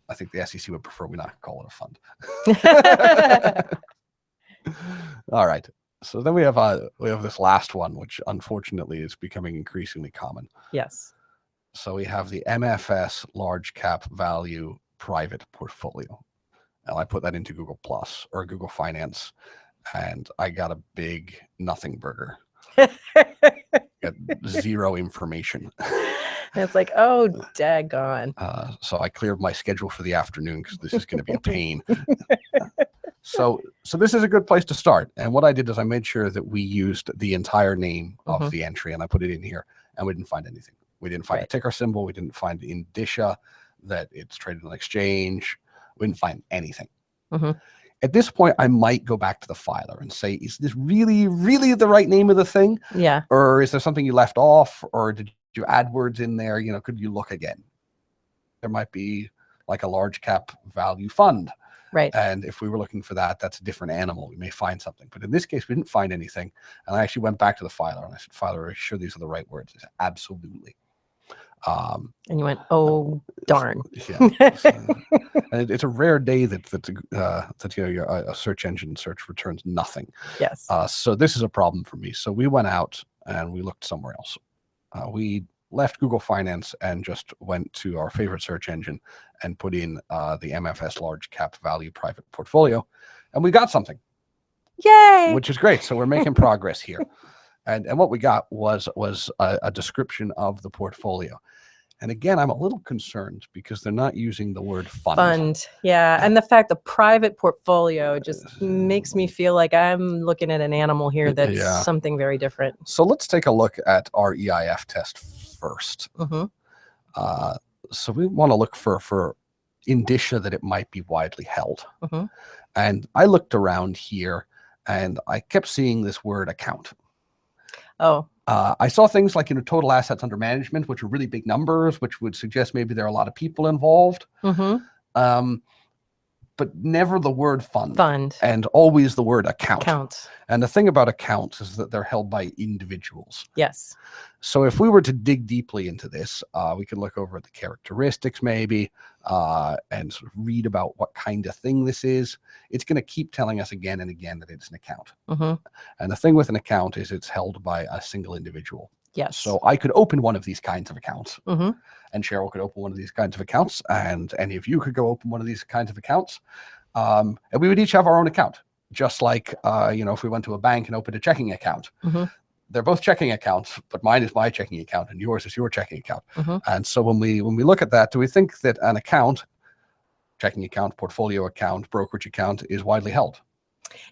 I think the SEC would prefer we not call it a fund. All right. So then we have this last one, which unfortunately is becoming increasingly common.
Yes.
So we have the MFS Large Cap Value Private Portfolio. And I put that into Google Plus or Google Finance, and I got a big nothing burger. Got zero information.
It's like, oh, daggone.
So I cleared my schedule for the afternoon because this is going to be a pain. So this is a good place to start. And what I did is I made sure that we used the entire name of the entry, and I put it in here, and we didn't find anything. We didn't find a ticker symbol. We didn't find indicia that it's traded on exchange. We didn't find anything. At this point, I might go back to the filer and say, is this really, really the right name of the thing?
Yeah.
Or is there something you left off? Or did you add words in there? You know, could you look again? There might be like a large cap value fund.
Right.
And if we were looking for that, that's a different animal. We may find something. But in this case, we didn't find anything. And I actually went back to the filer and I said, filer, are you sure these are the right words? He said, absolutely.
And you went, oh, darn.
Yeah. So, and it's a rare day that a search engine search returns nothing.
Yes.
So this is a problem for me. So we went out and we looked somewhere else. We left Google Finance and just went to our favorite search engine and put in the MFS Large Cap Value Private Portfolio, and we got something.
Yay!
Which is great. So we're making progress here. And what we got was a description of the portfolio. And again, I'm a little concerned because they're not using the word fund.
Yeah. And the fact the private portfolio just makes me feel like I'm looking at an animal here that's something very different.
So let's take a look at our EIF test first. So we want to look for indicia that it might be widely held. And I looked around here and I kept seeing this word account.
Oh.
I saw things like, total assets under management, which are really big numbers, which would suggest maybe there are a lot of people involved. But never the word fund. And always the word account. And the thing about accounts is that they're held by individuals.
Yes.
So if we were to dig deeply into this, we could look over at the characteristics maybe and sort of read about what kind of thing this is. It's going to keep telling us again and again that it's an account. And the thing with an account is it's held by a single individual.
Yes.
So I could open one of these kinds of accounts, and Cheryl could open one of these kinds of accounts, and any of you could go open one of these kinds of accounts, and we would each have our own account. Just like if we went to a bank and opened a checking account, they're both checking accounts, but mine is my checking account and yours is your checking account. And so when we look at that, do we think that an account, checking account, portfolio account, brokerage account, is widely held?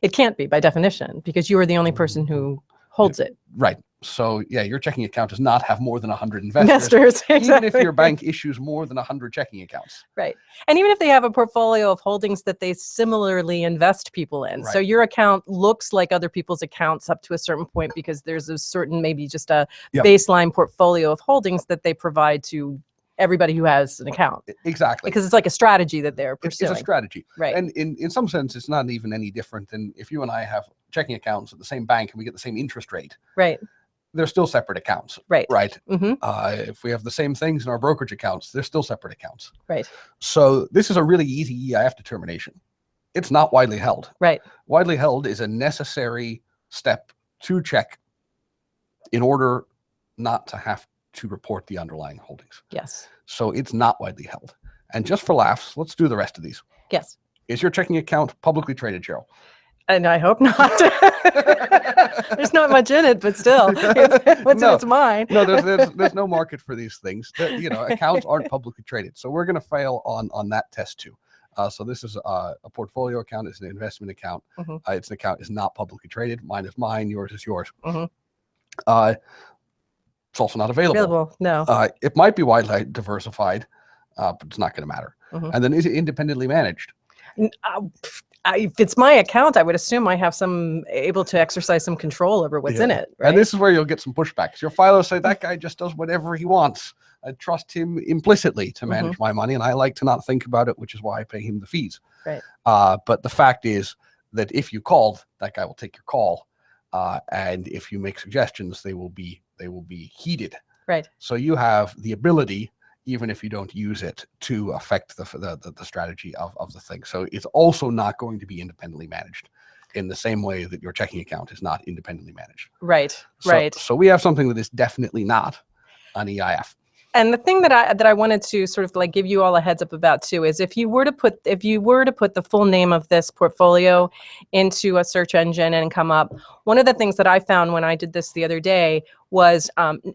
It can't be by definition because you are the only person who holds it.
Right. So yeah, your checking account does not have more than 100 investors,
Exactly.
even if your bank issues more than 100 checking accounts.
Right. And even if they have a portfolio of holdings that they similarly invest people in. So
Right.
your account looks like other people's accounts up to a certain point because there's a certain, maybe just a
Yep.
baseline portfolio of holdings that they provide to everybody who has an account.
Exactly.
Because it's like a strategy that they're
It's
pursuing.
a strategy.
Right.
And in some sense, it's not even any different than if you and I have checking accounts at the same bank and we get the same interest rate.
Right.
They're still separate accounts.
Right.
Right.
Mm-hmm.
If we have the same things in our brokerage accounts, they're still separate accounts.
Right.
So this is a really easy EIF determination. It's not widely held.
Right.
Widely held is a necessary step to check in order not to have to report the underlying holdings.
Yes.
So it's not widely held. And just for laughs, let's do the rest of these.
Yes.
Is your checking account publicly traded, Cheryl?
And I hope not. There's not much in it, but still, what's
No.
in it's mine.
No, there's no market for these things. Accounts aren't publicly traded. So we're going to fail on that test too. So this is a portfolio account. It's an investment account.
Mm-hmm.
It's an account is not publicly traded. Mine is mine. Yours is yours.
Mm-hmm.
It's also not available.
No.
It might be widely diversified, but it's not going to matter.
Mm-hmm.
And then is it independently managed?
If it's my account, I would assume I have able to exercise some control over what's in it. Right?
And this is where you'll get some pushbacks. Your filer say that guy just does whatever he wants. I trust him implicitly to manage my money, and I like to not think about it, which is why I pay him the fees.
Right.
But the fact is that if you called, that guy will take your call, and if you make suggestions, they will be heeded.
Right.
So you have the ability, even if you don't use it, to affect the strategy of the thing. So it's also not going to be independently managed in the same way that your checking account is not independently managed.
Right.
So we have something that is definitely not an EIF.
And the thing that I wanted to sort of like give you all a heads up about too is if you were to put the full name of this portfolio into a search engine and come up, one of the things that I found when I did this the other day was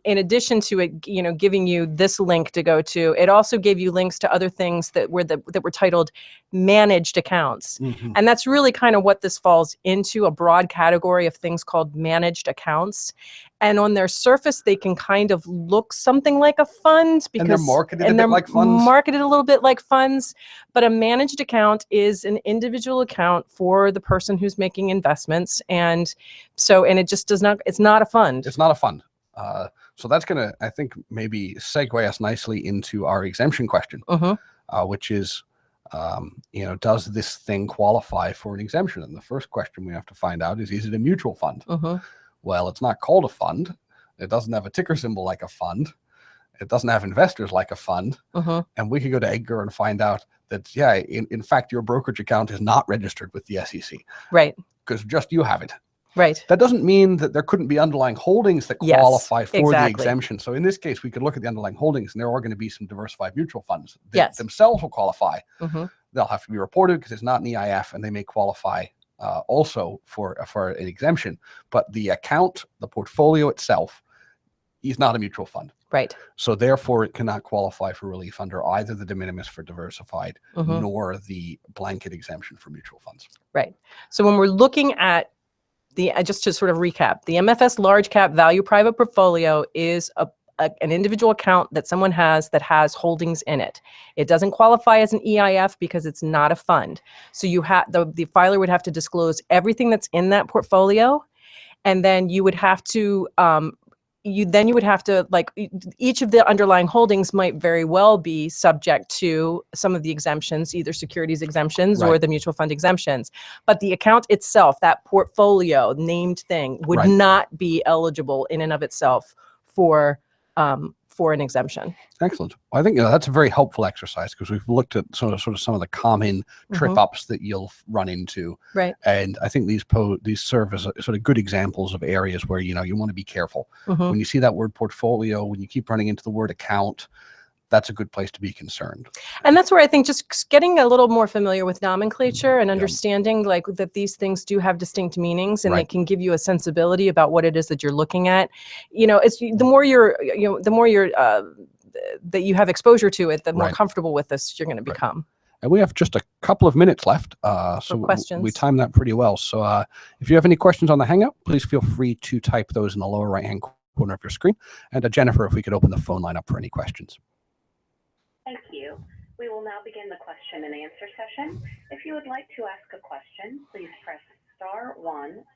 in addition to it, giving you this link to go to, it also gave you links to other things that were titled managed accounts.
Mm-hmm.
And that's really kind of what this falls into, a broad category of things called managed accounts. And on their surface, they can kind of look something like a fund because
and they're marketed a bit like funds.
Marketed a little bit like funds, but a managed account is an individual account for the person who's making investments. And it just does not, it's not a fund.
It's not a fund. So that's going to, I think, maybe segue us nicely into our exemption question, which is, does this thing qualify for an exemption? And the first question we have to find out is it a mutual fund? Well, it's not called a fund. It doesn't have a ticker symbol like a fund. It doesn't have investors like a fund. And we could go to Edgar and find out that, in fact, your brokerage account is not registered with the SEC.
Right.
Because just you have it.
Right.
That doesn't mean that there couldn't be underlying holdings that qualify for the exemption. So in this case, we could look at the underlying holdings, and there are going to be some diversified mutual funds that themselves will qualify. They'll have to be reported because it's not an EIF, and they may qualify also for an exemption. But the account, the portfolio itself, is not a mutual fund.
Right.
So therefore, it cannot qualify for relief under either the de minimis for diversified nor the blanket exemption for mutual funds.
Right. So when we're looking at just to sort of recap, the MFS large cap value private portfolio is an individual account that someone has that has holdings in it. It doesn't qualify as an EIF because it's not a fund. So you have the filer would have to disclose everything that's in that portfolio, and then you would have to like each of the underlying holdings might very well be subject to some of the exemptions, either securities exemptions or the mutual fund exemptions. But the account itself, that portfolio named thing, would not be eligible in and of itself for an exemption.
Excellent. Well, I think that's a very helpful exercise because we've looked at sort of some of the common trip ups that you'll run into.
Right.
And I think these serve as sort of good examples of areas where you want to be careful. When you see that word portfolio, when you keep running into the word account, that's a good place to be concerned.
And that's where I think just getting a little more familiar with nomenclature and understanding like that these things do have distinct meanings and they can give you a sensibility about what it is that you're looking at. It's the more that you have exposure to it, the more comfortable with this you're going to become.
And we have just a couple of minutes left, so
questions.
We timed that pretty well. So if you have any questions on the Hangout, please feel free to type those in the lower right-hand corner of your screen. And Jennifer, if we could open the phone line up for any questions.
Thank you. We will now begin the question and answer session. If you would like to ask a question, please press *1,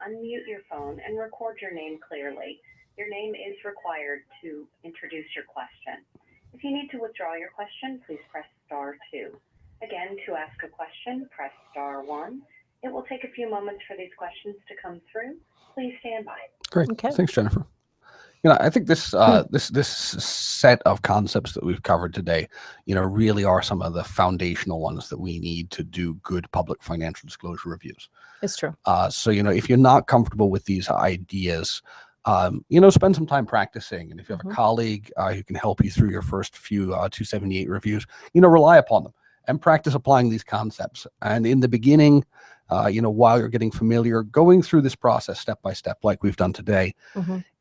unmute your phone, and record your name clearly. Your name is required to introduce your question. If you need to withdraw your question, please press *2. Again, to ask a question, press *1. It will take a few moments for these questions to come through. Please stand by.
Great.
Okay.
Thanks, Jennifer. I think this this set of concepts that we've covered today, really are some of the foundational ones that we need to do good public financial disclosure reviews.
It's true.
So, if you're not comfortable with these ideas, spend some time practicing. And if you have a colleague who can help you through your first few 278 reviews, rely upon them and practice applying these concepts. And in the beginning, while you're getting familiar, going through this process step by step, like we've done today,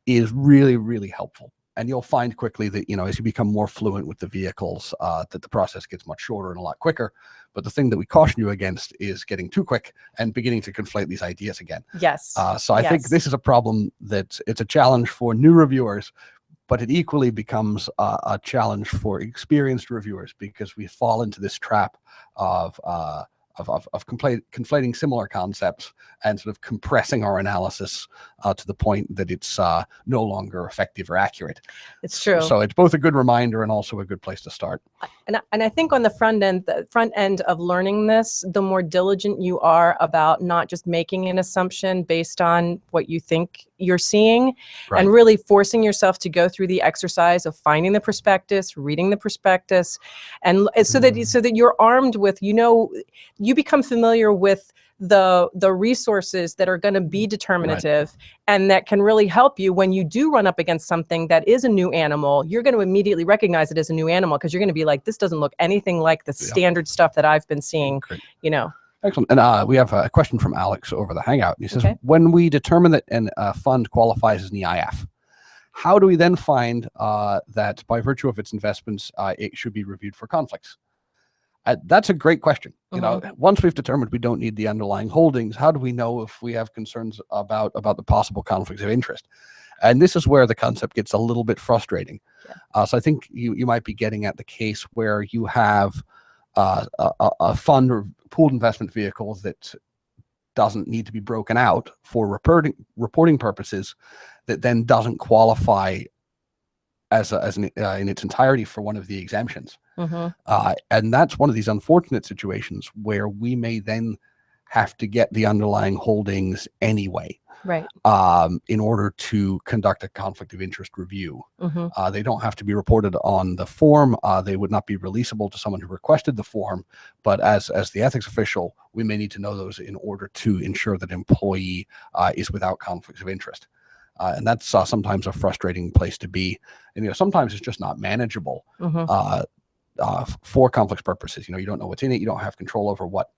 is really, really helpful. And you'll find quickly that, as you become more fluent with the vehicles, that the process gets much shorter and a lot quicker. But the thing that we caution you against is getting too quick and beginning to conflate these ideas again.
Yes.
So I think this is a problem that it's a challenge for new reviewers, but it equally becomes a challenge for experienced reviewers, because we fall into this trap of conflating similar concepts and sort of compressing our analysis to the point that it's no longer effective or accurate.
It's true.
So it's both a good reminder and also a good place to start.
And I think on the front end of learning this, the more diligent you are about not just making an assumption based on what you think you're seeing, and really forcing yourself to go through the exercise of finding the prospectus, reading the prospectus, and so that you're armed with, you become familiar with the resources that are going to be determinative and that can really help you when you do run up against something that is a new animal. You're going to immediately recognize it as a new animal, because you're going to be like, this doesn't look anything like the standard stuff that I've been seeing.
Excellent. And we have a question from Alex over the Hangout. He says, when we determine that a fund qualifies as an EIF, how do we then find that by virtue of its investments, it should be reviewed for conflicts? That's a great question. Once we've determined we don't need the underlying holdings, how do we know if we have concerns about the possible conflicts of interest? And this is where the concept gets a little bit frustrating. So I think you might be getting at the case where you have a fund or pooled investment vehicle that doesn't need to be broken out for reporting purposes, that then doesn't qualify in its entirety for one of the exemptions. And that's one of these unfortunate situations where we may then have to get the underlying holdings anyway, in order to conduct a conflict of interest review. They don't have to be reported on the form. They would not be releasable to someone who requested the form. But as the ethics official, we may need to know those in order to ensure that employee is without conflicts of interest. And that's sometimes a frustrating place to be. And sometimes it's just not manageable for conflicts purposes. You don't know what's in it. You don't have control over what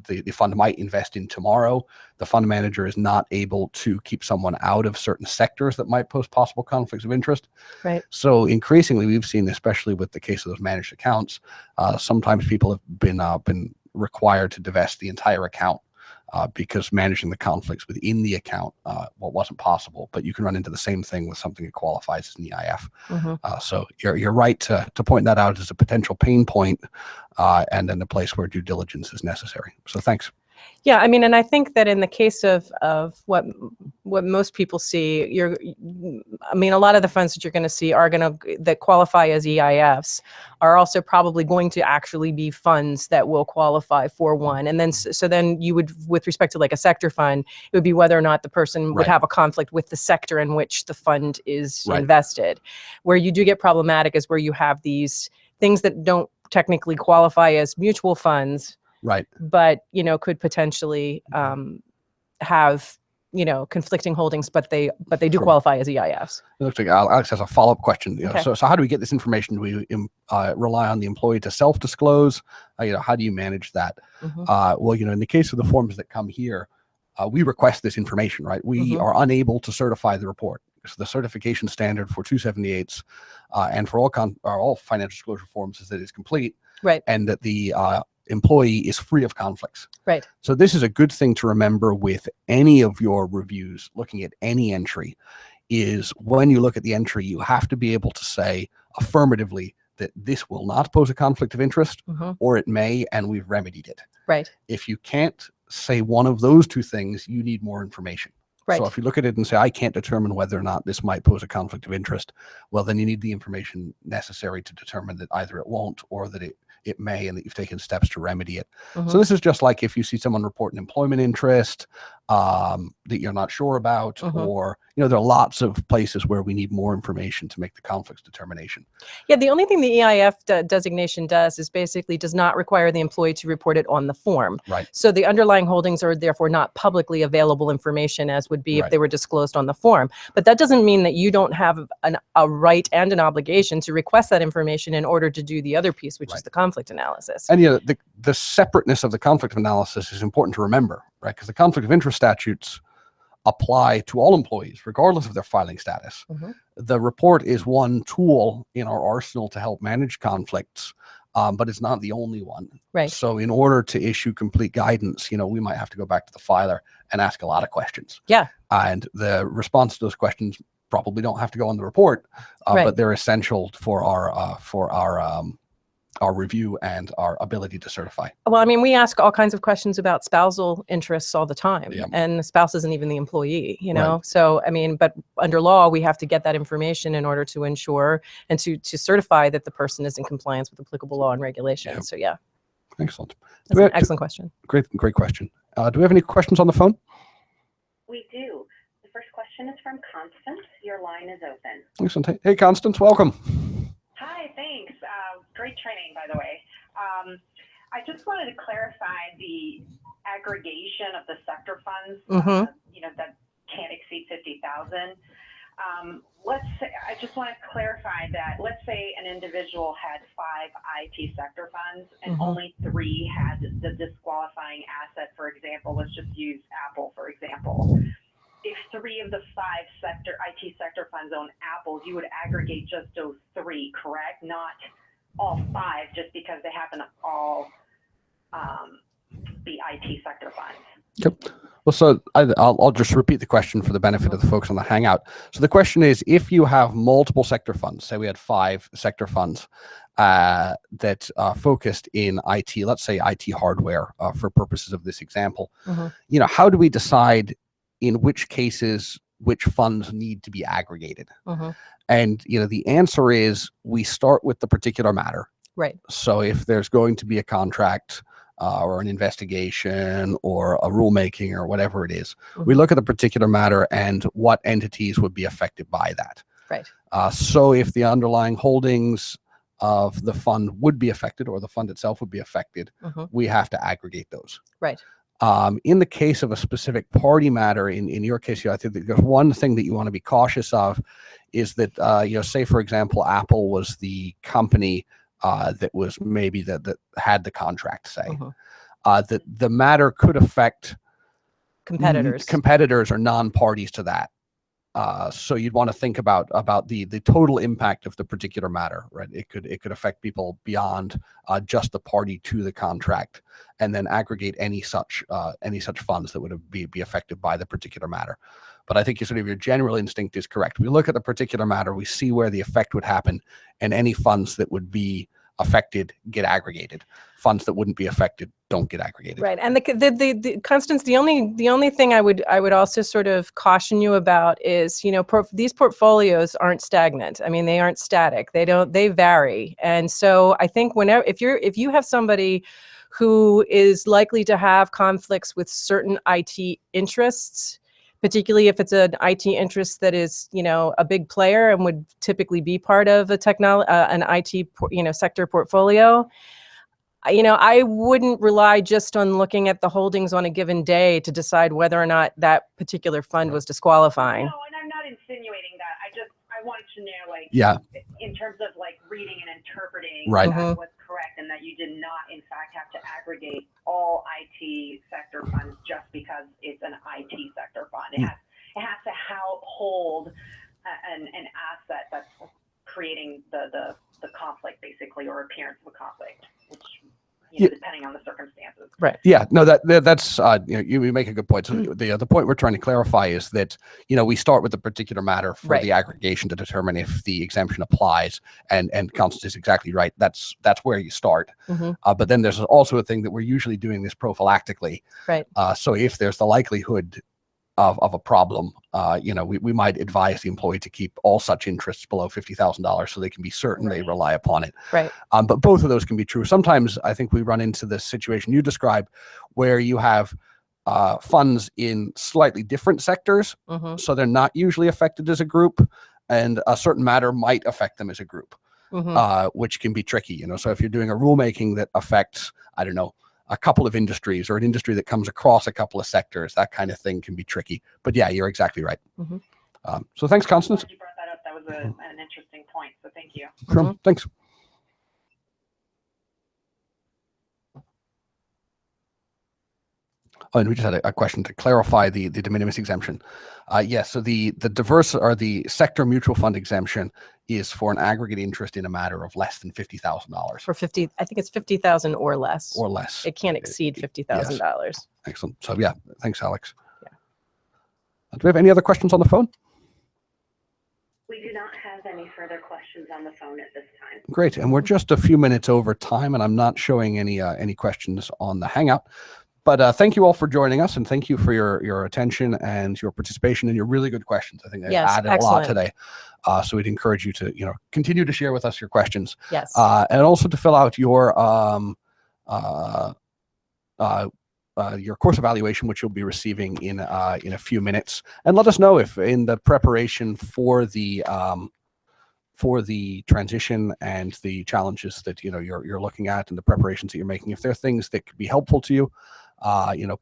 the fund might invest in tomorrow. The fund manager is not able to keep someone out of certain sectors that might pose possible conflicts of interest. So increasingly, we've seen, especially with the case of those managed accounts, sometimes people have been required to divest the entire account. Because managing the conflicts within the account wasn't possible. But you can run into the same thing with something that qualifies as an EIF. So you're right to point that out as a potential pain point, and then a place where due diligence is necessary. So thanks.
Yeah, I mean, and I think that in the case of what most people see, a lot of the funds that you're going to see that qualify as EIFs are also probably going to actually be funds that will qualify for one. And then, so then you would, with respect to like a sector fund, it would be whether or not the person would have a conflict with the sector in which the fund is invested. Where you do get problematic is where you have these things that don't technically qualify as mutual funds, but could potentially have conflicting holdings, but they do qualify as EIFs. It
looks like Alex has a follow-up question. So how do we get this information? Do we rely on the employee to self-disclose? How do you manage that? Well, in the case of the forms that come here, we request this information, We are unable to certify the report. So the certification standard for 278s and for all financial disclosure forms is that it's complete, and that the employee is free of conflicts. So this is a good thing to remember with any of your reviews, looking at any entry, is when you look at the entry, you have to be able to say affirmatively that this will not pose a conflict of interest, or it may, and we've remedied it.
Right.
If you can't say one of those two things, you need more information.
Right.
So if you look at it and say, I can't determine whether or not this might pose a conflict of interest, well, then you need the information necessary to determine that either it won't or that it may, and that you've taken steps to remedy it. So this is just like if you see someone report an employment interest that you're not sure about, or, you know, there are lots of places where we need more information to make the conflicts determination.
Yeah, the only thing the EIF designation does is basically does not require the employee to report it on the form.
Right.
So the underlying holdings are therefore not publicly available information as would be if they were disclosed on the form. But that doesn't mean that you don't have a right and an obligation to request that information in order to do the other piece, which is the conflict analysis.
And yeah, the separateness of the conflict analysis is important to remember, right? Because the conflict of interest statutes apply to all employees, regardless of their filing status. The report is one tool in our arsenal to help manage conflicts, but it's not the only one.
Right.
So in order to issue complete guidance, you know, we might have to go back to the filer and ask a lot of questions.
Yeah.
And the response to those questions probably don't have to go on the report, but they're essential for our review and our ability to certify.
Well, I mean, we ask all kinds of questions about spousal interests all the time, and the spouse isn't even the employee, you know?
Right.
So, I mean, but under law, we have to get that information in order to ensure and to certify that the person is in compliance with applicable law and regulations.
Yep.
So yeah.
Excellent.
That's an excellent question.
Great question. Do we have any questions on the phone?
We do. The first question is from Constance. Your line is open.
Excellent. Hey, Constance, welcome.
Hi, thanks. Great training, by the way. I just wanted to clarify the aggregation of the sector funds, you know, that can't exceed 50,000. Let's say, I just want to clarify that, let's say an individual had 5 IT sector funds and only 3 had the disqualifying asset, for example. Let's just use Apple, for example. If 3 of the 5 IT sector funds own Apple, you would aggregate just those 3, correct? Not all 5, just because they happen to all be IT sector funds.
Yep. Well, so I'll just repeat the question for the benefit of the folks on the Hangout. So the question is, if you have multiple sector funds, say we had 5 sector funds that focused in IT, let's say IT hardware for purposes of this example, you know, how do we decide in which cases which funds need to be aggregated? And, you know, the answer is we start with the particular matter.
Right.
So if there's going to be a contract or an investigation or a rulemaking or whatever it is, we look at the particular matter and what entities would be affected by that.
Right.
So if the underlying holdings of the fund would be affected, or the fund itself would be affected, we have to aggregate those.
Right.
In the case of a specific party matter, in your case, I think that one thing that you want to be cautious of is that, you know, say, for example, Apple was the company that was maybe that had the contract, say, that the matter could affect competitors or non-parties to that. So you'd want to think about the total impact of the particular matter, right? It could affect people beyond just the party to the contract, and then aggregate any such funds that would be affected by the particular matter. But I think your general instinct is correct. We look at the particular matter, we see where the effect would happen, and any funds that would be affected get aggregated. Funds that wouldn't be affected don't get aggregated.
Right. And the Constance, the only thing I would also sort of caution you about is, you know, these portfolios aren't stagnant. I mean, they aren't static. They vary. And so I think if you have somebody who is likely to have conflicts with certain IT interests, particularly if it's an IT interest that is, you know, a big player and would typically be part of an IT, you know, sector portfolio, you know, I wouldn't rely just on looking at the holdings on a given day to decide whether or not that particular fund was disqualifying.
No, and I'm not insinuating that. I wanted to know, like, in terms of like reading and interpreting that was correct, and that you did not, in fact, have to aggregate all IT sector funds just because it's an IT sector fund. It has to hold an asset that's creating the conflict, basically, or appearance of a conflict. depending on the circumstances.
Right.
Yeah, no, that's you make a good point. So the point we're trying to clarify is that we start with the particular matter for
Right.
the aggregation to determine if the exemption applies, and Constance is exactly right. That's where you start. But then there's also a thing that we're usually doing this prophylactically.
Right.
So if there's the likelihood of a problem, we might advise the employee to keep all such interests below $50,000 so they can be certain they rely upon it.
Right.
But both of those can be true. Sometimes I think we run into the situation you describe where you have funds in slightly different sectors, so they're not usually affected as a group, and a certain matter might affect them as a group, which can be tricky. So if you're doing a rulemaking that affects, I don't know, a couple of industries or an industry that comes across a couple of sectors, that kind of thing can be tricky. But yeah, you're exactly right. So thanks, Constance.
You brought that up. That was an interesting point. So thank you.
Sure. Thanks. Oh, and we just had a question to clarify the de minimis exemption. Yes, so the diverse or the sector mutual fund exemption is for an aggregate interest in a matter of less than $50,000.
For 50, I think it's 50,000 or less.
Or less.
It can't exceed $50,000.
Yes. Excellent. So yeah, thanks, Alex. Yeah. Do we have any other questions on the phone?
We do not have any further questions on the phone at this time.
Great, and we're just a few minutes over time, and I'm not showing any questions on the Hangout. But thank you all for joining us, and thank you for your attention and your participation and your really good questions. I think they've added a lot today. So we'd encourage you to continue to share with us your questions.
Yes.
And also to fill out your course evaluation, which you'll be receiving in a few minutes, and let us know if in the preparation for the transition and the challenges that you're looking at and the preparations that you're making, if there are things that could be helpful to you,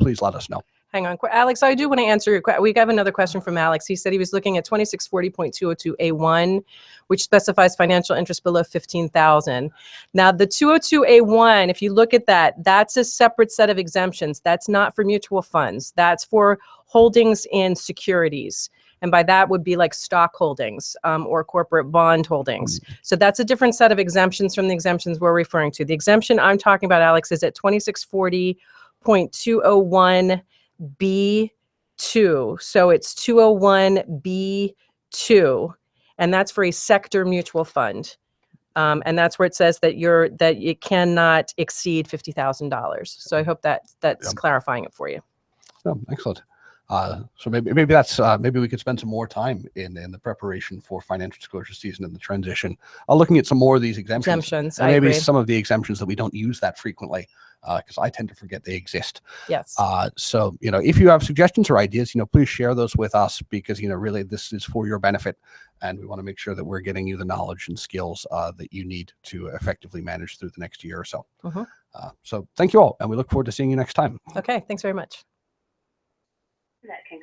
please let us know.
Hang on, Alex, I do want to answer your question. We have another question from Alex. He said he was looking at 2640.202A1, which specifies financial interest below $15,000. Now, the 202A1, if you look at that, that's a separate set of exemptions. That's not for mutual funds. That's for holdings in securities. And by that would be like stock holdings or corporate bond holdings. So that's a different set of exemptions from the exemptions we're referring to. The exemption I'm talking about, Alex, is at 2640.201B2. So it's 201B2, and that's for a sector mutual fund. And that's where it says that it cannot exceed $50,000. So I hope that's clarifying it for you.
Oh, excellent. So maybe that's maybe we could spend some more time in the preparation for financial disclosure season and the transition, looking at some more of these exemptions. And maybe
I agree.
some of the exemptions that we don't use that frequently, because I tend to forget they exist.
Yes.
So if you have suggestions or ideas, please share those with us, because really this is for your benefit, and we want to make sure that we're getting you the knowledge and skills that you need to effectively manage through the next year or so. So thank you all, and we look forward to seeing you next time.
Okay. Thanks very much.
That concludes